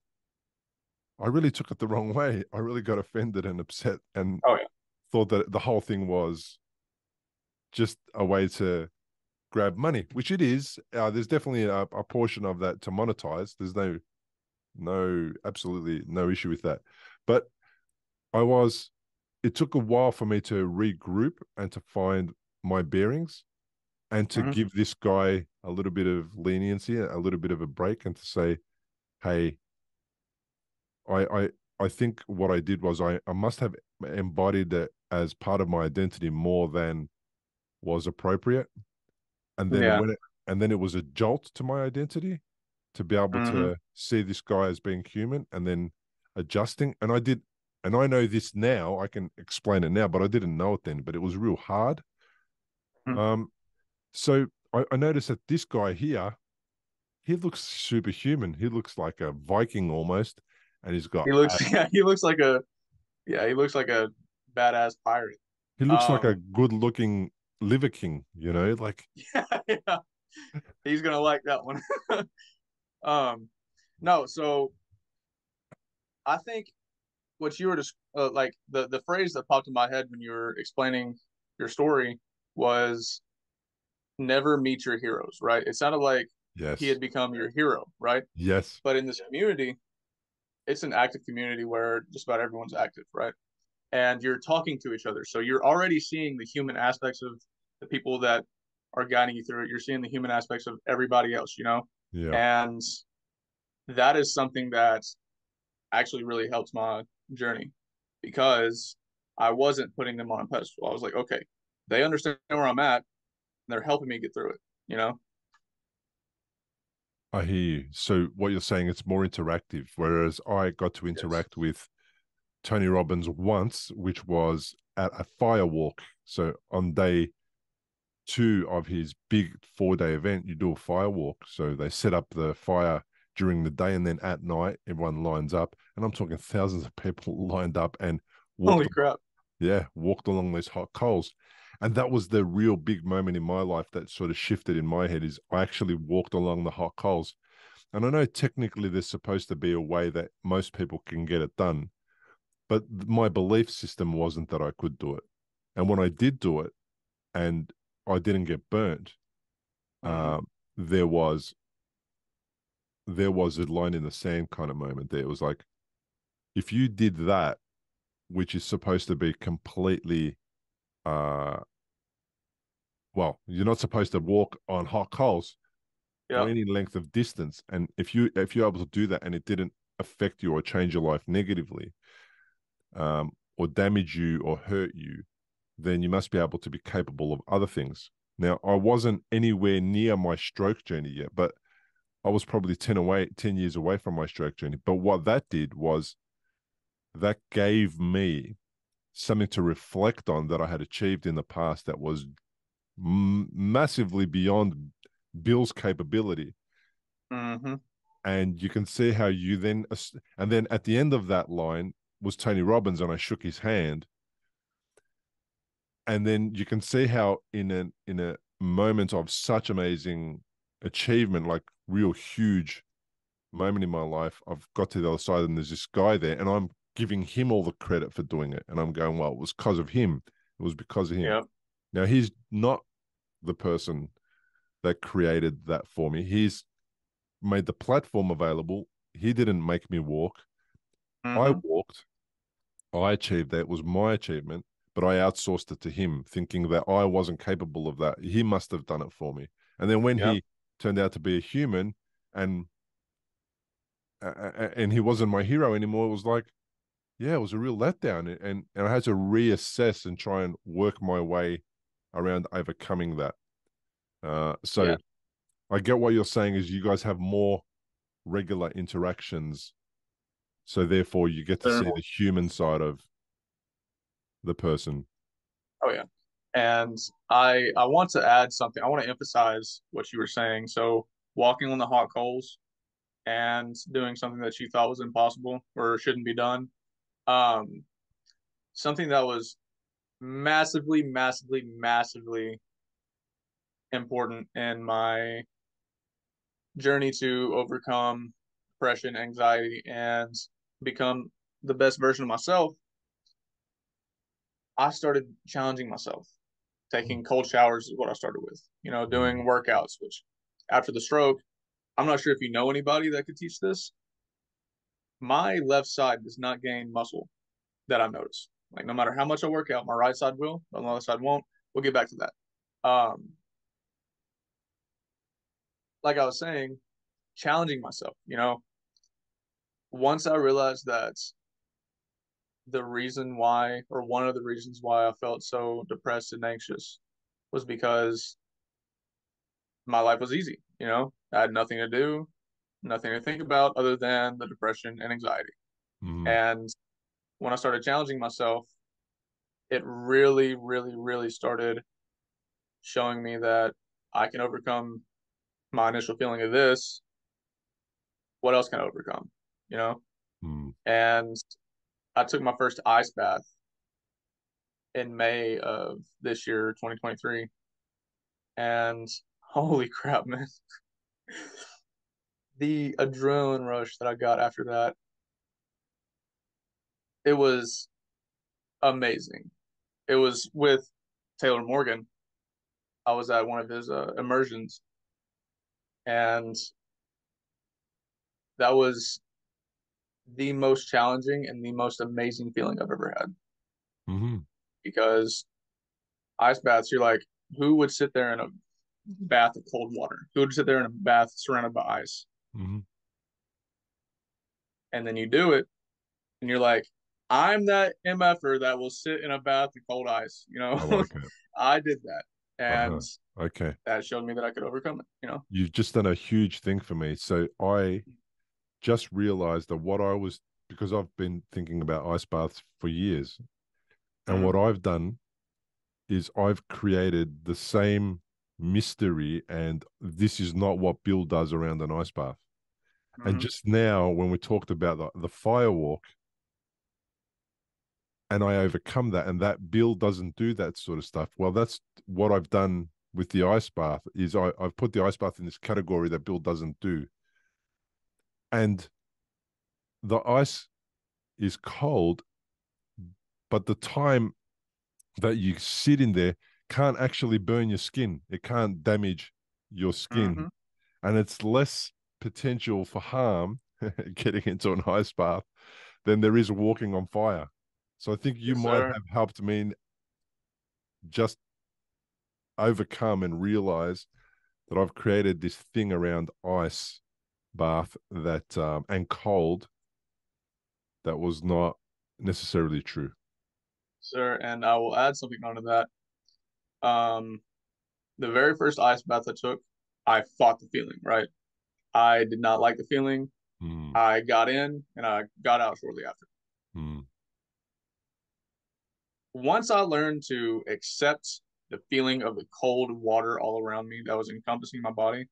I really took it the wrong way. I really got offended and upset and Oh yeah, thought that the whole thing was just a way to grab money, which it is. There's definitely a portion of that to monetize. There's absolutely no issue with that. But it took a while for me to regroup and to find my bearings and to hmm give this guy a little bit of leniency, a little bit of a break, and to say, hey, I, I, I think what I did was I must have embodied it as part of my identity more than was appropriate. And then yeah. it was a jolt to my identity to be able hmm to see this guy as being human and then adjusting. And I did, and I know this now, I can explain it now, but I didn't know it then, but it was real hard. Um, so I noticed that this guy here, he looks superhuman. He looks like a Viking almost, and he's got He looks, yeah, he looks like a badass pirate. he looks like a Um, good looking liver king, you know, like yeah, yeah, he's gonna like that one. Um, no, so I think what you were just like the phrase that popped in my head when you were explaining your story was never meet your heroes, right? It sounded like he yes, had become your hero, right? yes, But in this community, it's an active community where just about everyone's active, right? And you're talking to each other. So you're already seeing the human aspects of the people that are guiding you through it. You're seeing the human aspects of everybody else, you know? yeah. And that is something that actually really helped my journey because I wasn't putting them on a pedestal. I was like, okay, they understand where I'm at and they're helping me get through it, you know? I hear you. So what you're saying, it's more interactive, whereas I got to Yes. interact with Tony Robbins once, which was at a fire walk. So on day 2 of his big 4-day event, you do a fire walk. So they set up the fire during the day, and then at night, everyone lines up. And I'm talking thousands of people lined up and walked, Holy crap. walked along those hot coals. And that was the real big moment in my life that sort of shifted in my head is I actually walked along the hot coals. And I know technically there's supposed to be a way that most people can get it done, but my belief system wasn't that I could do it. And when I did do it and I didn't get burnt, Mm-hmm. um, there was a line in the sand kind of moment there. It was like, if you did that, which is supposed to be completely, well, you're not supposed to walk on hot coals for Yep. any length of distance. And if you're able to do that and it didn't affect you or change your life negatively, or damage you or hurt you, then you must be able to be capable of other things. Now, I wasn't anywhere near my stroke journey yet, but I was probably 10 years away from my stroke journey. But what that did was that gave me something to reflect on that I had achieved in the past that was massively beyond Bill's capability. Mm-hmm. And you can see how you then, and then at the end of that line was Tony Robbins, and I shook his hand. And then you can see how in a moment of such amazing achievement, like real huge moment in my life, I've got to the other side and there's this guy there, and I'm giving him all the credit for doing it. And I'm going, well, it was because of him. It was because of him. Yep. Now, he's not the person that created that for me. He's made the platform available. He didn't make me walk. I Mm-hmm. walked. I achieved that. It was my achievement, but I outsourced it to him, thinking that I wasn't capable of that. He must have done it for me. And then when Yep. he turned out to be a human, and he wasn't my hero anymore, it was like, yeah, it was a real letdown, and I had to reassess and try and work my way around overcoming that. So Yeah. I get what you're saying is you guys have more regular interactions, so therefore you get to see the human side of the person. Oh yeah. And I want to add something. I want to emphasize what you were saying. So walking on the hot coals and doing something that you thought was impossible or shouldn't be done. Um, Something that was massively, massively, massively important in my journey to overcome depression, anxiety, and become the best version of myself. I started challenging myself. Taking cold showers is what I started with. Doing workouts, which after the stroke, I'm not sure if you know anybody that could teach this. My left side does not gain muscle that I've noticed. Like no matter how much I work out, my right side will, but my left side won't. We'll get back to that. Like I was saying, challenging myself. Once I realized that the reason why, or one of the reasons why I felt so depressed and anxious was because my life was easy. I had nothing to do, nothing to think about other than the depression and anxiety. Mm-hmm. And when I started challenging myself, it really, really, really started showing me that I can overcome my initial feeling of this. What else can I overcome? You know? Mm-hmm. And I took my first ice bath in May of this year, 2023. And holy crap, man. The adrenaline rush that I got after that, it was amazing. It was with Taylor Morgan. I was at one of his immersions, and that was the most challenging and the most amazing feeling I've ever had. Mm-hmm. Because ice baths, you're like, who would sit there in a bath of cold water? Who would sit there in a bath surrounded by ice? Mm-hmm. And then you do it, and you're like, I'm that MFer that will sit in a bath of cold ice. I like it. I did that, and Uh-huh. Okay. that showed me that I could overcome it. You've just done a huge thing for me. So I just realized that what I was, because I've been thinking about ice baths for years, and Mm-hmm. what I've done is I've created the same mystery, and this is not what Bill does around an ice bath. And Mm-hmm. just now, when we talked about the firewalk, and I overcome that, and that Bill doesn't do that sort of stuff. Well, that's what I've done with the ice bath. Is I've put the ice bath in this category that Bill doesn't do, and the ice is cold, but the time that you sit in there can't actually burn your skin. It can't damage your Mm-hmm. skin, and it's less potential for harm getting into an ice bath than there is walking on fire. So I think you Yes, might sir. have helped me just overcome and realize that I've created this thing around ice bath that and cold that was not necessarily true. Sir, and I will add something onto that. Um, the very first ice bath I took, I fought the feeling, right? I did not like the feeling. Mm, I got in and I got out shortly after. mm, Once I learned to accept the feeling of the cold water all around me that was encompassing my body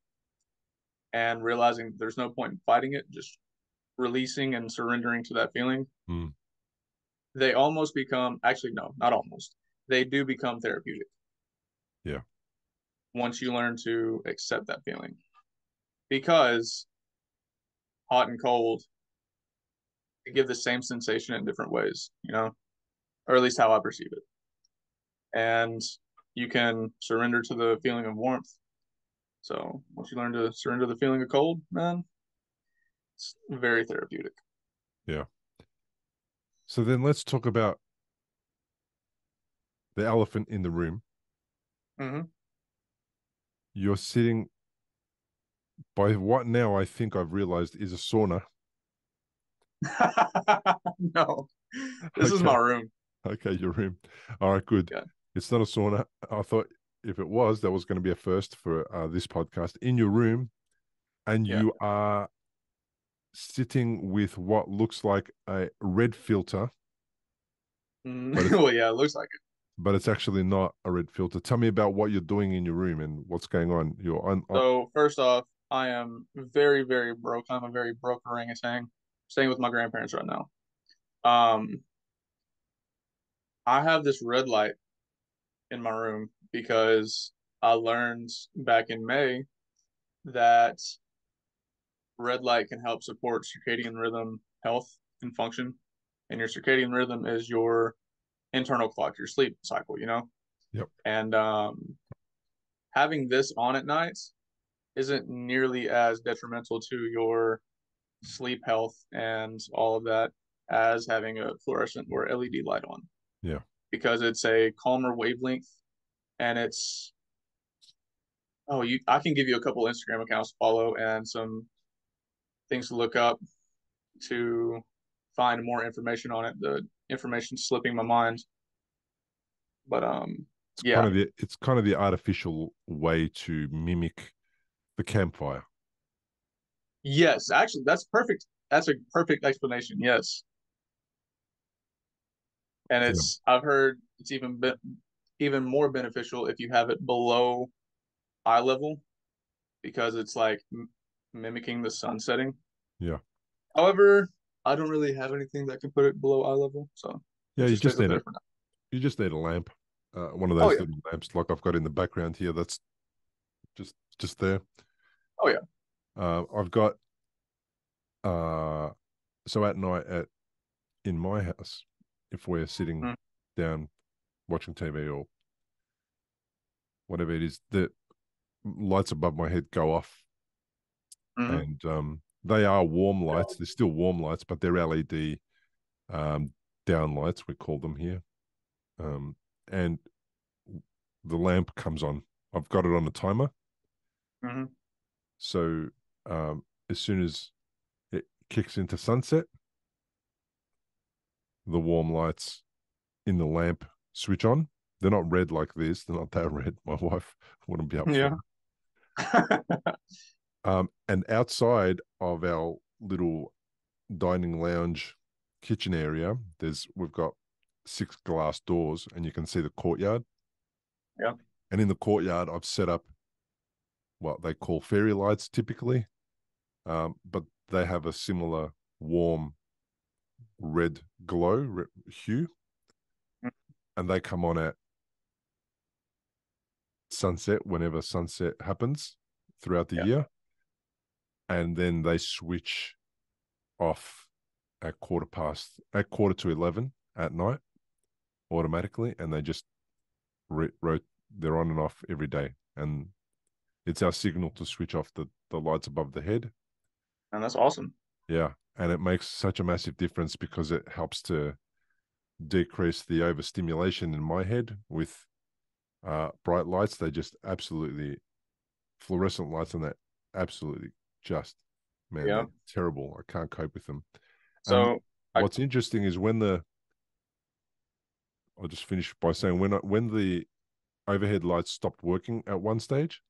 and realizing there's no point in fighting it, just releasing and surrendering to that feeling, mm. they almost become, actually, no, not almost, they do become therapeutic Yeah, once you learn to accept that feeling. Because hot and cold, they give the same sensation in different ways, or at least how I perceive it. And you can surrender to the feeling of warmth. So once you learn to surrender the feeling of cold, man, it's very therapeutic. yeah. So then let's talk about the elephant in the room. Hmm. You're sitting by what now I think I've realized is a sauna. No, this is Okay. my room. Okay, your room. All right, good. Yeah. It's not a sauna. I thought if it was, that was going to be a first for this podcast. In your room, and Yeah. you are sitting with what looks like a red filter, but it's Well, yeah, it looks like it. but it's actually not a red filter. Tell me about what you're doing in your room and what's going on. You're on So first off, I am very, very broke. I'm a very broke orangutan, staying with my grandparents right now. Um, I have this red light in my room because I learned back in May that red light can help support circadian rhythm health and function. And your circadian rhythm is your internal clock, your sleep cycle. Yep. And having this on at night isn't nearly as detrimental to your sleep health and all of that as having a fluorescent or LED light on Yeah. because it's a calmer wavelength and it's I can give you a couple Instagram accounts to follow and some things to look up to find more information on it. The information's slipping my mind, but yeah. It's kind of the artificial way to mimic the campfire. Yes, actually that's perfect. That's a perfect explanation. Yes. And Yeah. I've heard it's even more beneficial if you have it below eye level because it's like mimicking the sun setting. Yeah. However, I don't really have anything that can put it below eye level, so Yeah, let's you just stick just with need it it. for now. You just need a lamp. One of Oh those yeah, little lamps like I've got in the background here. That's just there. oh yeah. I've got so at night in my house, if we're sitting Mm-hmm. down watching TV or whatever it is, the lights above my head go off, Mm-hmm. and they are warm lights. They're still warm lights, but they're LED um, down lights. We call them here, and the lamp comes on. I've got it on a timer, Mm-hmm. so as soon as it kicks into sunset, the warm lights in the lamp switch on. They're not red like this. They're not that red. My wife wouldn't be up for Yeah. it. And outside of our little dining lounge kitchen area, we've got 6 glass doors, and you can see the courtyard. Yeah. And in the courtyard, I've set up what they call fairy lights typically, but they have a similar warm red hue, and they come on at sunset whenever sunset happens throughout the Yeah. year, and then they switch off at quarter to 11 at night automatically, and they just they're on and off every day, and it's our signal to switch off the lights above the head. And that's awesome. Yeah, and it makes such a massive difference because it helps to decrease the overstimulation in my head with bright lights. They just absolutely fluorescent lights on that. Absolutely, just man, Yeah. they're terrible. I can't cope with them. And So I what's interesting is I'll just finish by saying when the overhead lights stopped working at one stage,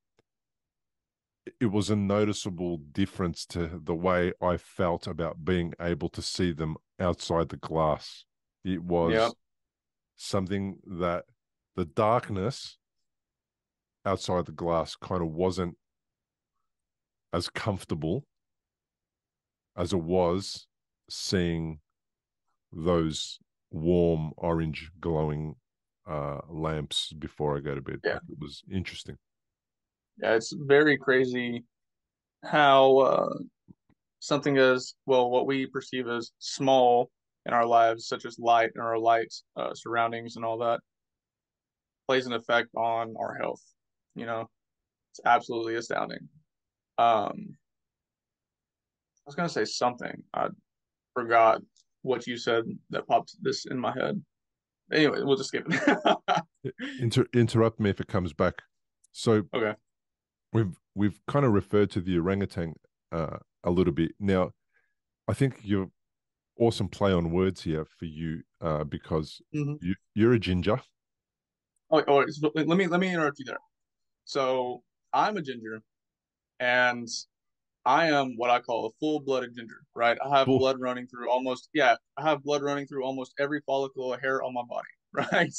it was a noticeable difference to the way I felt about being able to see them outside the glass. It yeah was something that the darkness outside the glass kind of wasn't as comfortable as it was seeing those warm orange glowing lamps before I go to bed. yeah Like, it was interesting. yeah. It's very crazy how something as well what we perceive as small in our lives, such as light and our light surroundings and all that, plays an effect on our health. You know, it's absolutely astounding. I was gonna say something. I forgot what you said that popped this in my head. Anyway, we'll just skip it. Interrupt me if it comes back. So Okay. we've kind of referred to the orangutan a little bit. Now, I think you're awesome play on words here for you because hmm you're a ginger. so let me interrupt you there. So I'm a ginger, and I am what I call a full-blooded ginger, right? Cool. I have blood running through almost every follicle of hair on my body, right?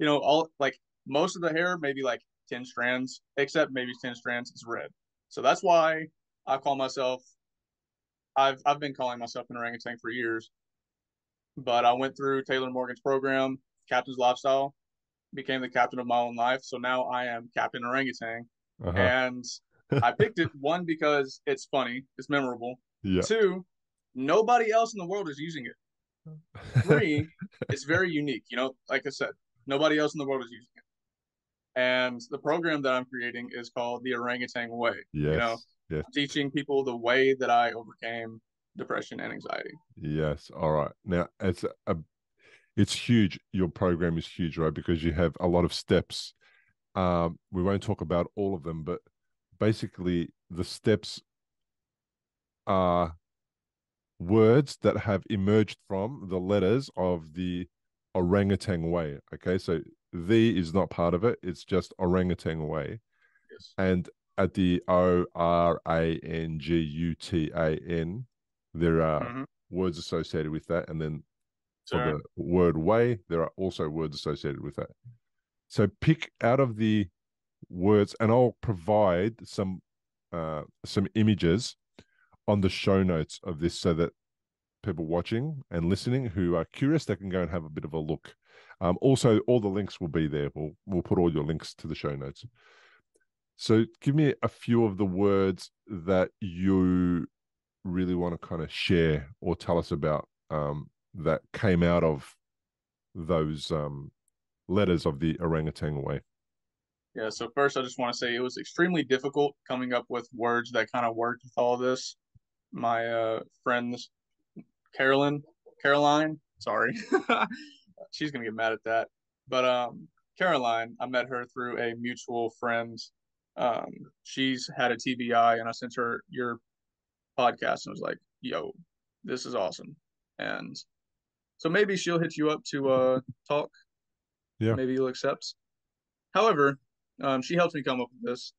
All like most of the hair, maybe like 10 strands, except maybe 10 strands is red. So that's why I call myself, I've been calling myself an orangutan for years, but I went through Taylor Morgan's program, Captain's Lifestyle, became the captain of my own life. So now I am Captain Orangutan. Uh-huh. And I picked it, one, because it's funny, it's memorable. Yeah. Two, nobody else in the world is using it. Three, it's very unique. Like I said, nobody else in the world is using it. And the program that I'm creating is called the Orangutan Way. Yes. Yes. I'm teaching people the way that I overcame depression and anxiety. Yes. All right. Now it's huge. Your program is huge, right? Because you have a lot of steps. We won't talk about all of them, but basically the steps are words that have emerged from the letters of the orangutan way. Okay, so the is not part of it, it's just orangutan way. Yes. And at the Orangutan, there are Mm-hmm. words associated with that. And then for So, the word way, there are also words associated with that. So pick out of the words, and I'll provide some images on the show notes of this so that people watching and listening who are curious, they can go and have a bit of a look. Also, all the links will be there. We'll put all your links to the show notes. So give me a few of the words that you really want to kind of share or tell us about that came out of those letters of the orangutan way. yeah, so first I just want to say it was extremely difficult coming up with words that kind of worked with all this. My friends, Caroline, sorry, she's gonna get mad at that. But Caroline, I met her through a mutual friend. Um, she's had a TBI, and I sent her your podcast and was like, "Yo, this is awesome." And so maybe she'll hit you up to talk. Yeah. Maybe you'll accept. However, she helped me come up with this,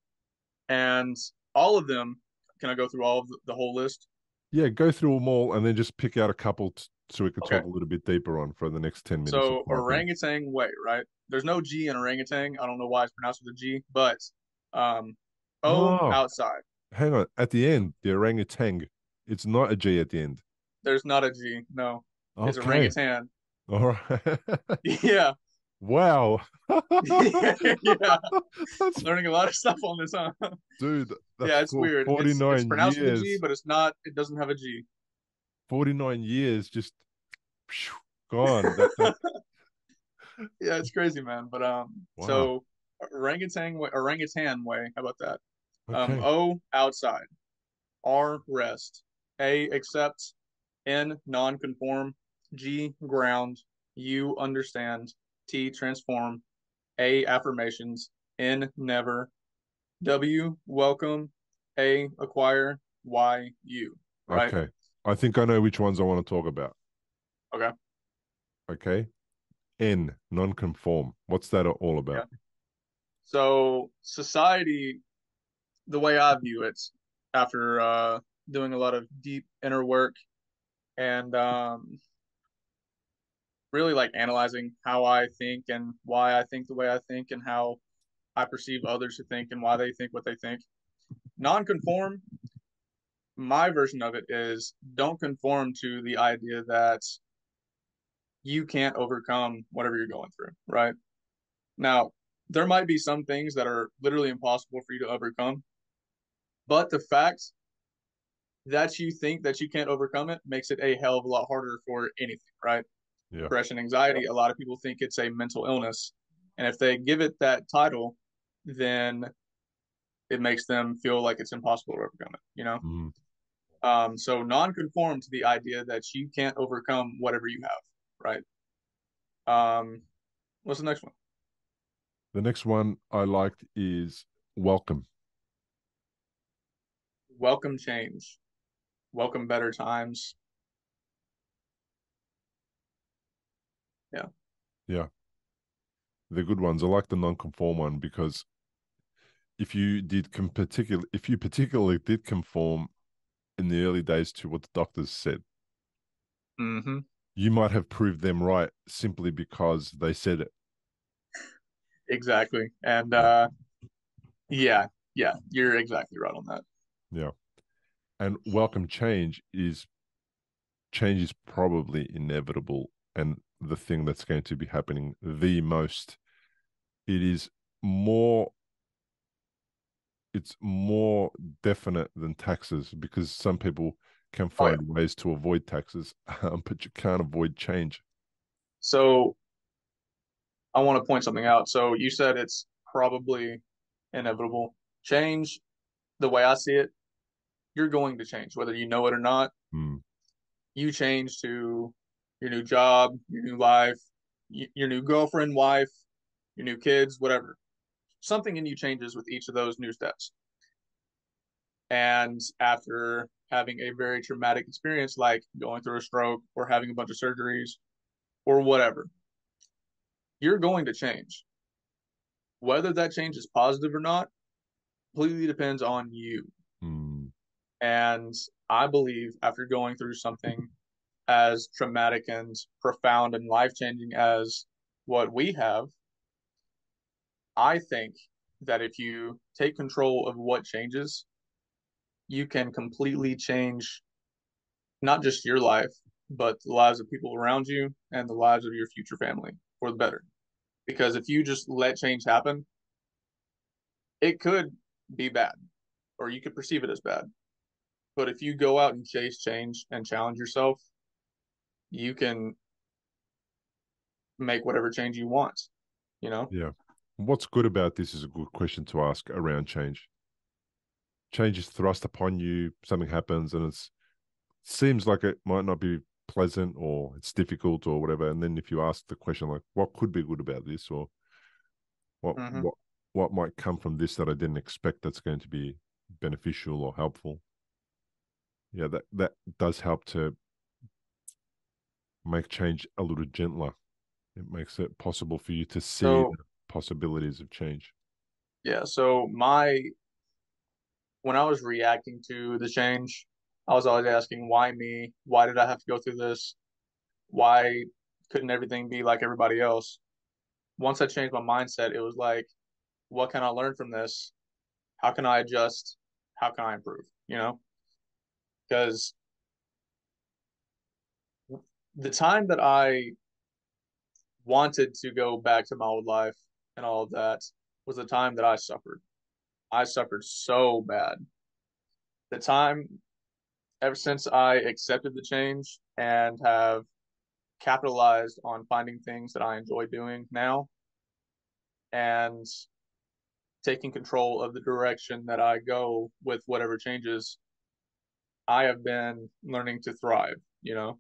and all of them. Can I go through all of the whole list? Yeah, go through them all and then just pick out a couple so we can Okay. talk a little bit deeper on for the next 10 minutes or So 5 minutes. orangutan way, right? There's no G in orangutan. I don't know why it's pronounced with a G, but um, O Oh, outside. hang on. At the end, the orangutan, it's not a G at the end. There's not a G. No, it's Okay. orangutan. All right. Yeah, Wow. yeah. That's, Learning a lot of stuff on this, huh? dude, Yeah, that's it's for weird. It's 49 pronounced with a G, years. but it's not. It doesn't have a G. 49 years just gone. That Yeah, it's crazy, man. But wow. so orangutan way. How about that? Okay. O outside. R rest. A accept. N non-conform. G ground. U, understand. T, transform. A, affirmations. N, never. W, welcome. A, acquire. Y, you. Right? Okay. I think I know which ones I want to talk about. Okay. Okay. N, non-conform. What's that all Yeah. about? So society, the way I view it, after doing a lot of deep inner work and really like analyzing how I think and why I think the way I think and how I perceive others to think and why they think what they think. Non-conform, my version of it is don't conform to the idea that you can't overcome whatever you're going through, right? Now, there might be some things that are literally impossible for you to overcome, but the fact that you think that you can't overcome it makes it a hell of a lot harder for anything, right? Yeah. Depression, anxiety, a lot of people think it's a mental illness. And if they give it that title, then it makes them feel like it's impossible to overcome it, you know? Mm. So non-conform to the idea that you can't overcome whatever you have, right? What's the next one? The next one I liked is welcome. Welcome change. Welcome better times. Yeah. Yeah. The good ones. I like the non-conform one because if you particularly did conform in the early days to what the doctors said, Mm-hmm. you might have proved them right simply because they said it. Exactly. And Yeah. yeah, yeah, you're exactly right on that. Yeah. And welcome change is probably inevitable and the thing that's going to be happening the most. It is more it's more definite than taxes because some people can Oh yeah. find ways to avoid taxes, but you can't avoid change. So I want to point something out. So you said it's probably inevitable. Change, the way I see it, you're going to change, whether you know it or not. Mm, You change to your new job, your new life, your new girlfriend, wife, your new kids, whatever. Something in you changes with each of those new steps. And after having a very traumatic experience, like going through a stroke or having a bunch of surgeries or whatever, you're going to change. Whether that change is positive or not completely depends on you. mm, And I believe after going through something as traumatic and profound and life changing as what we have, I think that if you take control of what changes, you can completely change not just your life, but the lives of people around you and the lives of your future family for the better. Because if you just let change happen, it could be bad, or you could perceive it as bad. But if you go out and chase change and challenge yourself, you can make whatever change you want, you know? yeah. What's good about this is a good question to ask around change. Change is thrust upon you, something happens, and it seems like it might not be pleasant or it's difficult or whatever. And then if you ask the question like, what could be good about this, or what Mm-hmm. what what might come from this that I didn't expect that's going to be beneficial or helpful? Yeah, that does help to make change a little gentler. It makes it possible for you to see So, the possibilities of change. yeah, so when I was reacting to the change, I was always asking, why me? Why did I have to go through this? Why couldn't everything be like everybody else? Once I changed my mindset, it was like, what can I learn from this? How can I adjust? How can I improve? You know, because the time that I wanted to go back to my old life and all of that was the time that I suffered. I suffered so bad. The time ever since I accepted the change and have capitalized on finding things that I enjoy doing now and taking control of the direction that I go with whatever changes, I have been learning to thrive, you know?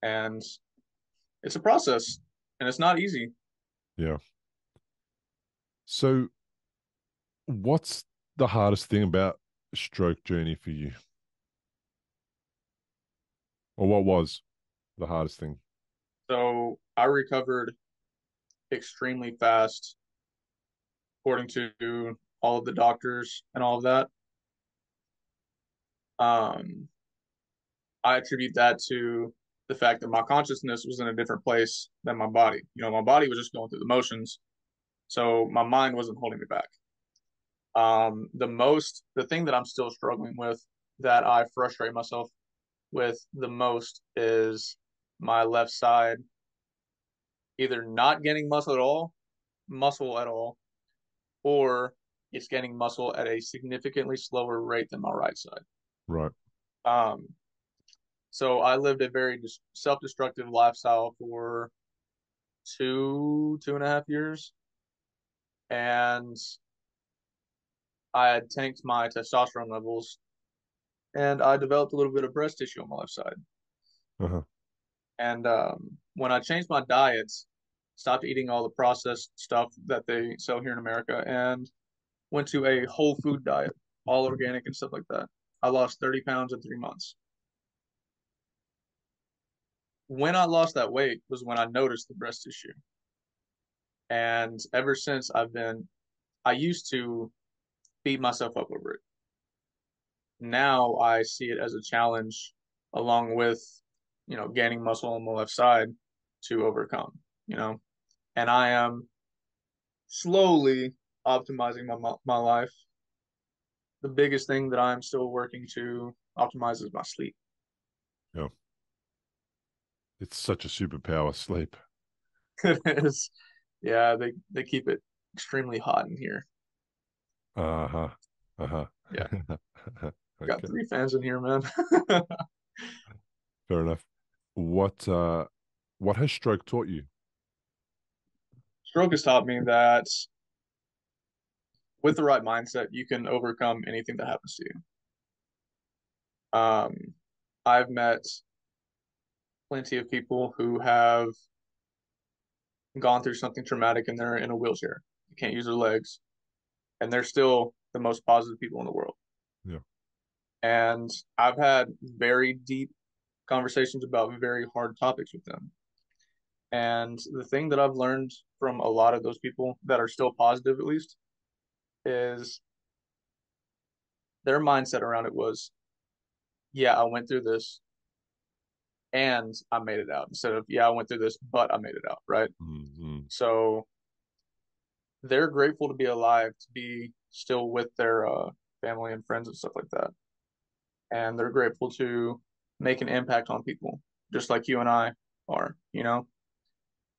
And it's a process and it's not easy. Yeah. So, what's the hardest thing about stroke journey for you, or what was the hardest thing? So I recovered extremely fast, according to all of the doctors and all of that. Um, I attribute that to the fact that my consciousness was in a different place than my body. My body was just going through the motions, so my mind wasn't holding me back. The thing that I'm still struggling with, that I frustrate myself with the most, is my left side either not gaining muscle at all, or it's gaining muscle at a significantly slower rate than my right side. Right. Um, so I lived a very self-destructive lifestyle for 2.5 years, and I had tanked my testosterone levels, and I developed a little bit of breast tissue on my left side. Uh-huh. And when I changed my diets, stopped eating all the processed stuff that they sell here in America, and went to a whole food diet, all organic and stuff like that, I lost 30 pounds in 3 months. When I lost that weight was when I noticed the breast tissue. And ever since I used to beat myself up over it. Now I see it as a challenge along with, gaining muscle on the left side to overcome, and I am slowly optimizing my life. The biggest thing that I'm still working to optimize is my sleep. Yeah. It's such a superpower, sleep. It is, yeah, they keep it extremely hot in here. Uh-huh. Uh-huh. Yeah, got Okay. 3 fans in here, man. Fair enough. What has stroke taught you? Stroke has taught me that with the right mindset, you can overcome anything that happens to you. I've met plenty of people who have gone through something traumatic and they're in a wheelchair. They can't use their legs, and they're still the most positive people in the world. Yeah. And I've had very deep conversations about very hard topics with them. And the thing that I've learned from a lot of those people that are still positive, at least, is their mindset around it was, yeah, I went through this and I made it out, instead of, yeah, I went through this, but I made it out, right? Mm-hmm. So they're grateful to be alive, to be still with their family and friends and stuff like that. And they're grateful to make an impact on people, just like you and I are.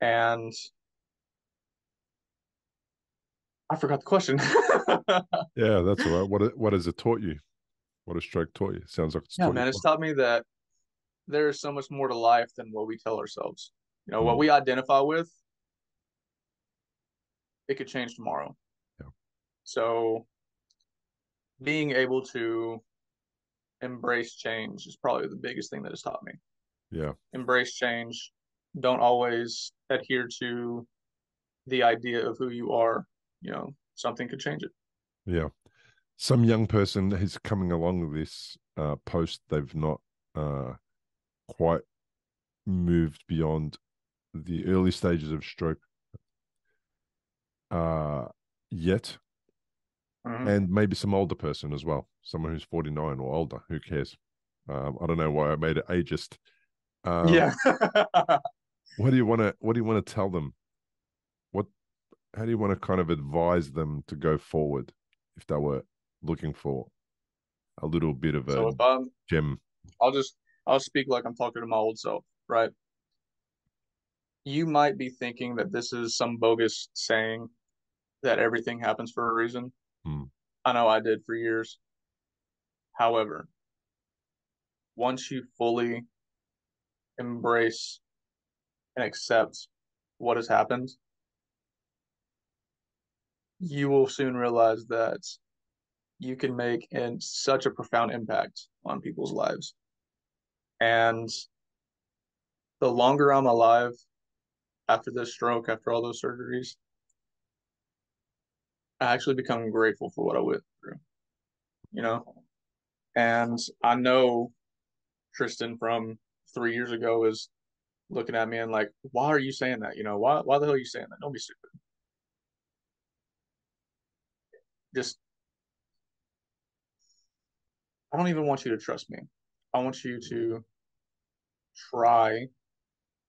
And I forgot the question. Yeah, that's all right. What has it taught you? What has stroke taught you? Sounds like it's Yeah, taught you man, a it's lot. taught me that there is so much more to life than what we tell ourselves. What Mm. we identify with, it could change tomorrow. Yeah. So being able to embrace change is probably the biggest thing that has taught me. Yeah. Embrace change. Don't always adhere to the idea of who you are. Something could change it. Yeah. Some young person is coming along with this post. They've not quite moved beyond the early stages of stroke uh, yet. Mm-hmm. And maybe some older person as well, someone who's 49 or older. Who cares? I don't know why I made it ageist. Um, Yeah. what do you want to tell them? What How do you want to kind of advise them to go forward if they were looking for a little bit of a So if I'm, gem? I'll just, I'll speak like I'm talking to my old self, right? You might be thinking that this is some bogus saying that everything happens for a reason. Hmm. I know I did for years. However, once you fully embrace and accept what has happened, you will soon realize that you can make such a profound impact on people's lives. And the longer I'm alive, after this stroke, after all those surgeries, I actually become grateful for what I went through, you know? And I know Tristan from 3 years ago is looking at me and like, why are you saying that? Why the hell are you saying that? Don't be stupid. Just, I don't even want you to trust me. I want you to try,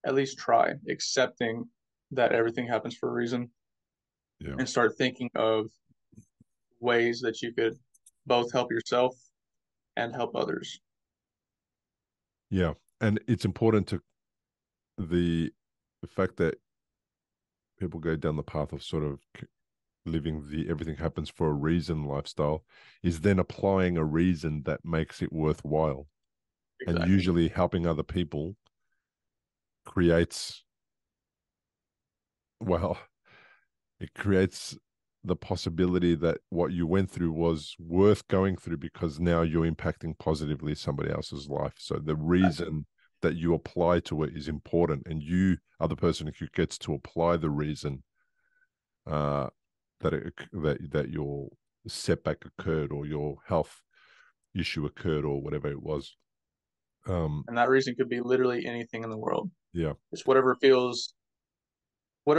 at least try accepting that everything happens for a reason Yeah. and start thinking of ways that you could both help yourself and help others. Yeah. And it's important to the fact that people go down the path of sort of living the everything happens for a reason lifestyle is then applying a reason that makes it worthwhile. And Exactly. usually helping other people creates, well, it creates the possibility that what you went through was worth going through because now you're impacting positively somebody else's life. So the reason that you apply to it is important, and you are the person who gets to apply the reason uh, that your setback occurred or your health issue occurred or whatever it was. And that reason could be literally anything in the world. Yeah, It's whatever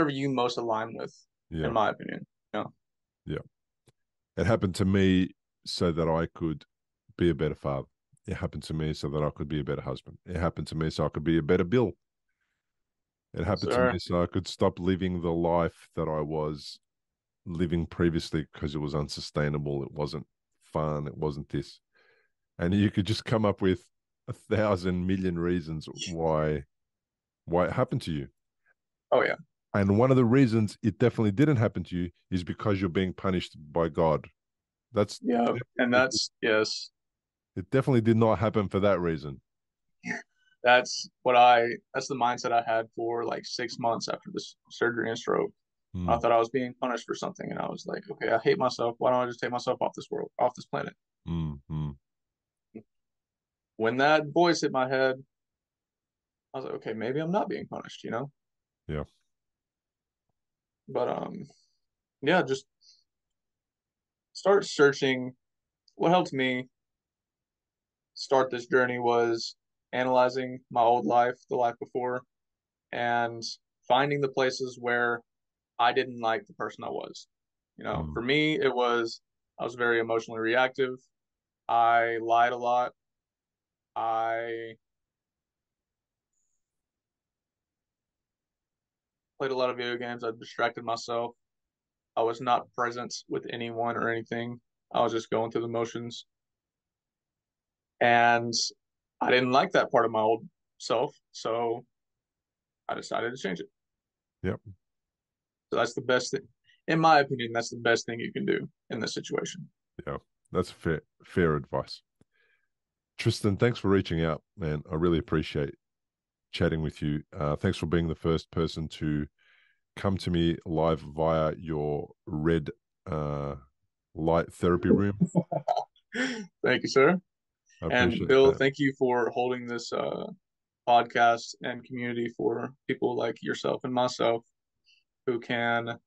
you most align with, in yeah, my opinion. yeah. It happened to me so that I could be a better father. It happened to me so that I could be a better husband. It happened to me so I could be a better Bill. It happened to Sir, me so I could stop living the life that I was living previously because it was unsustainable. It wasn't fun. It wasn't this. And you could just come up with 1,000,000,000 reasons why it happened to you. oh yeah. And one of the reasons it definitely didn't happen to you is because you're being punished by God. That's Yeah. And it, yes, it definitely did not happen for that reason. that's the mindset I had for like 6 months after this surgery and stroke. I Mm, thought I was being punished for something, and I was like, okay, I hate myself. Why don't I just take myself off this world, off this planet? mm. When that voice hit my head, I was like, okay, maybe I'm not being punished. Yeah, But yeah, just start searching. What helped me start this journey was analyzing my old life, the life before, and finding the places where I didn't like the person I was. For mm, me, I was very emotionally reactive. I lied a lot. I played a lot of video games. I distracted myself. I was not present with anyone or anything. I was just going through the motions. And I didn't like that part of my old self. So I decided to change it. yep, So that's the best thing. In my opinion, that's the best thing you can do in this situation. yeah. That's fair advice. Tristan, thanks for reaching out, man. I really appreciate chatting with you. Thanks for being the first person to come to me live via your red light therapy room. Thank you, sir. I And appreciate Bill, that. thank you for holding this podcast and community for people like yourself and myself who can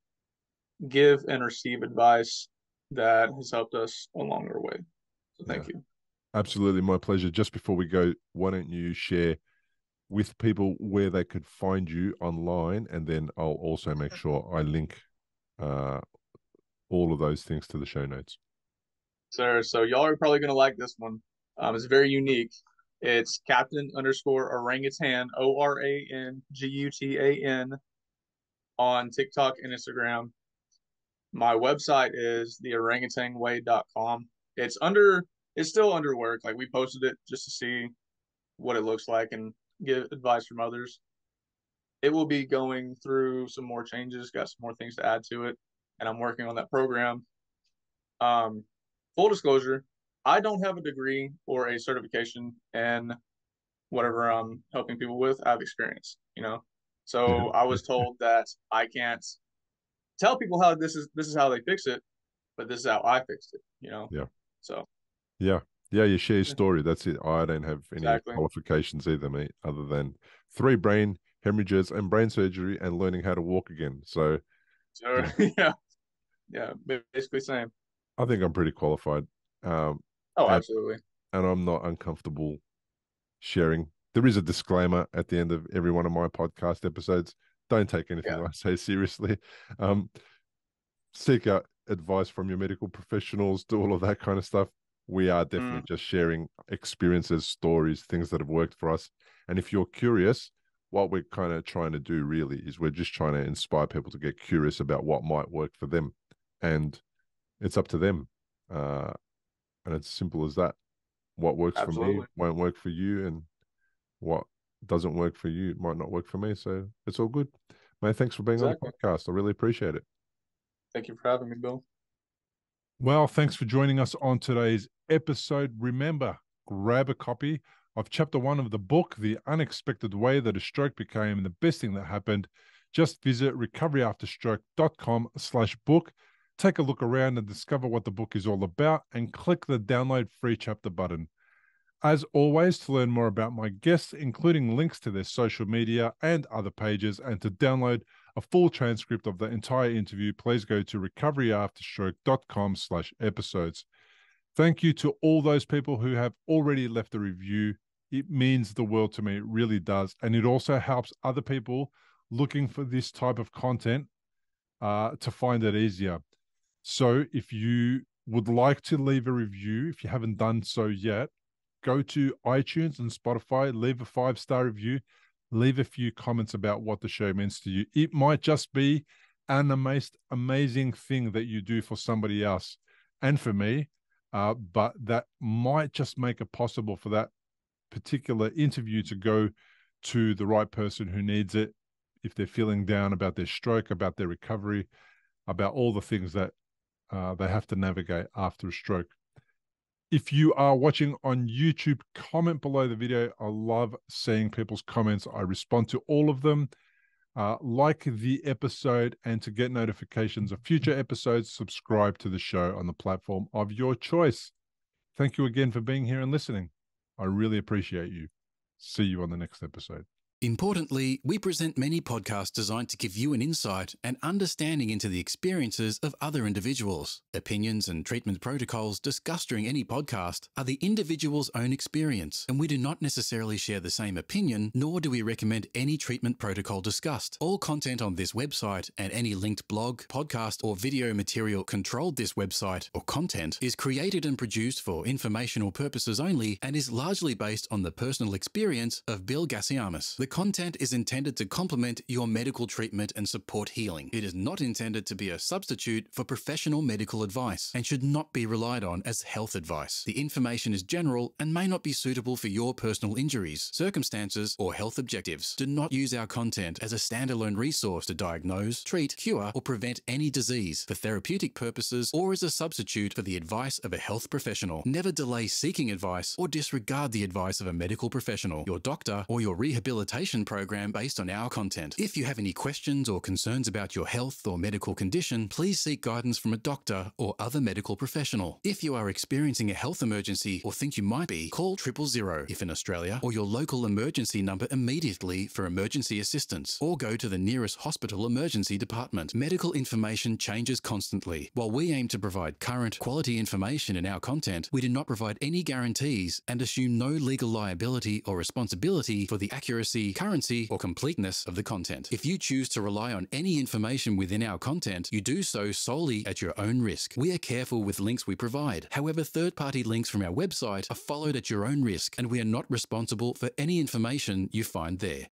give and receive advice that has helped us along our way. So Yeah, thank you. absolutely. My pleasure. Just before we go, why don't you share with people where they could find you online? And then I'll also make sure I link uh, all of those things to the show notes. Sir, so y'all are probably going to like this one. It's very unique. It's Captain underscore orangutan, ORANGUTAN on TikTok and Instagram. My website is theorangutanway.com. It's still under work. Like we posted it just to see what it looks like and get advice from others. It will be going through some more changes, got some more things to add to it, and I'm working on that program. Um, Full disclosure, I don't have a degree or a certification in whatever I'm helping people with. I have experience. Yeah, So I was told that I can't tell people how this is how they fix it, but this is how I fixed it. yeah, So yeah, yeah. You share your story. That's it. I don't have any exactly. qualifications either, mate, other than 3 brain hemorrhages, and brain surgery, and learning how to walk again. So, So yeah, yeah, basically same. I think I'm pretty qualified. Um, Oh, and absolutely. and I'm not uncomfortable sharing. There is a disclaimer at the end of every one of my podcast episodes. Don't take anything Yeah. I say seriously. Um, Seek out advice from your medical professionals, do all of that kind of stuff. We are definitely Mm, just sharing experiences, stories, things that have worked for us. And if you're curious, what we're kind of trying to do really is we're just trying to inspire people to get curious about what might work for them. And it's up to them. And it's simple as that. What works for me absolutely. won't work for you, and what doesn't work for you might not work for me. So it's all good. Mate, thanks for being on the Exactly. podcast. I really appreciate it. Thank you for having me, Bill. Well, thanks for joining us on today's episode. Remember, grab a copy of chapter 1 of the book, The Unexpected Way That a Stroke Became the Best Thing That Happened. Just visit recoveryafterstroke.com/book. Take a look around and discover what the book is all about, and click the download free chapter button. As always, to learn more about my guests, including links to their social media and other pages, and to download a full transcript of the entire interview, please go to recoveryafterstroke.com/episodes. Thank you to all those people who have already left a review. It means the world to me. It really does. And it also helps other people looking for this type of content to find it easier. So if you would like to leave a review, if you haven't done so yet, go to iTunes and Spotify, leave a 5-star review, leave a few comments about what the show means to you. It might just be an amazing thing that you do for somebody else and for me, but that might just make it possible for that particular interview to go to the right person who needs it if they're feeling down about their stroke, about their recovery, about all the things that they have to navigate after a stroke. If you are watching on YouTube, comment below the video. I love seeing people's comments. I respond to all of them. Like the episode, and to get notifications of future episodes, subscribe to the show on the platform of your choice. Thank you again for being here and listening. I really appreciate you. See you on the next episode. Importantly, we present many podcasts designed to give you an insight and understanding into the experiences of other individuals. Opinions and treatment protocols discussed during any podcast are the individual's own experience, and we do not necessarily share the same opinion, nor do we recommend any treatment protocol discussed. All content on this website and any linked blog, podcast, or video material controlled this website or content is created and produced for informational purposes only and is largely based on the personal experience of Bill Gassiamis. The content is intended to complement your medical treatment and support healing. It is not intended to be a substitute for professional medical advice and should not be relied on as health advice. The information is general and may not be suitable for your personal injuries, circumstances, or health objectives. Do not use our content as a standalone resource to diagnose, treat, cure, or prevent any disease for therapeutic purposes or as a substitute for the advice of a health professional. Never delay seeking advice or disregard the advice of a medical professional, your doctor, or your rehabilitation program based on our content. If you have any questions or concerns about your health or medical condition, please seek guidance from a doctor or other medical professional. If you are experiencing a health emergency or think you might be, call 000 if in Australia, or your local emergency number immediately for emergency assistance, or go to the nearest hospital emergency department. Medical information changes constantly. While we aim to provide current, quality information in our content, we do not provide any guarantees and assume no legal liability or responsibility for the accuracy, currency, or completeness of the content. If you choose to rely on any information within our content, you do so solely at your own risk. We are careful with links we provide. However, third-party links from our website are followed at your own risk, and we are not responsible for any information you find there.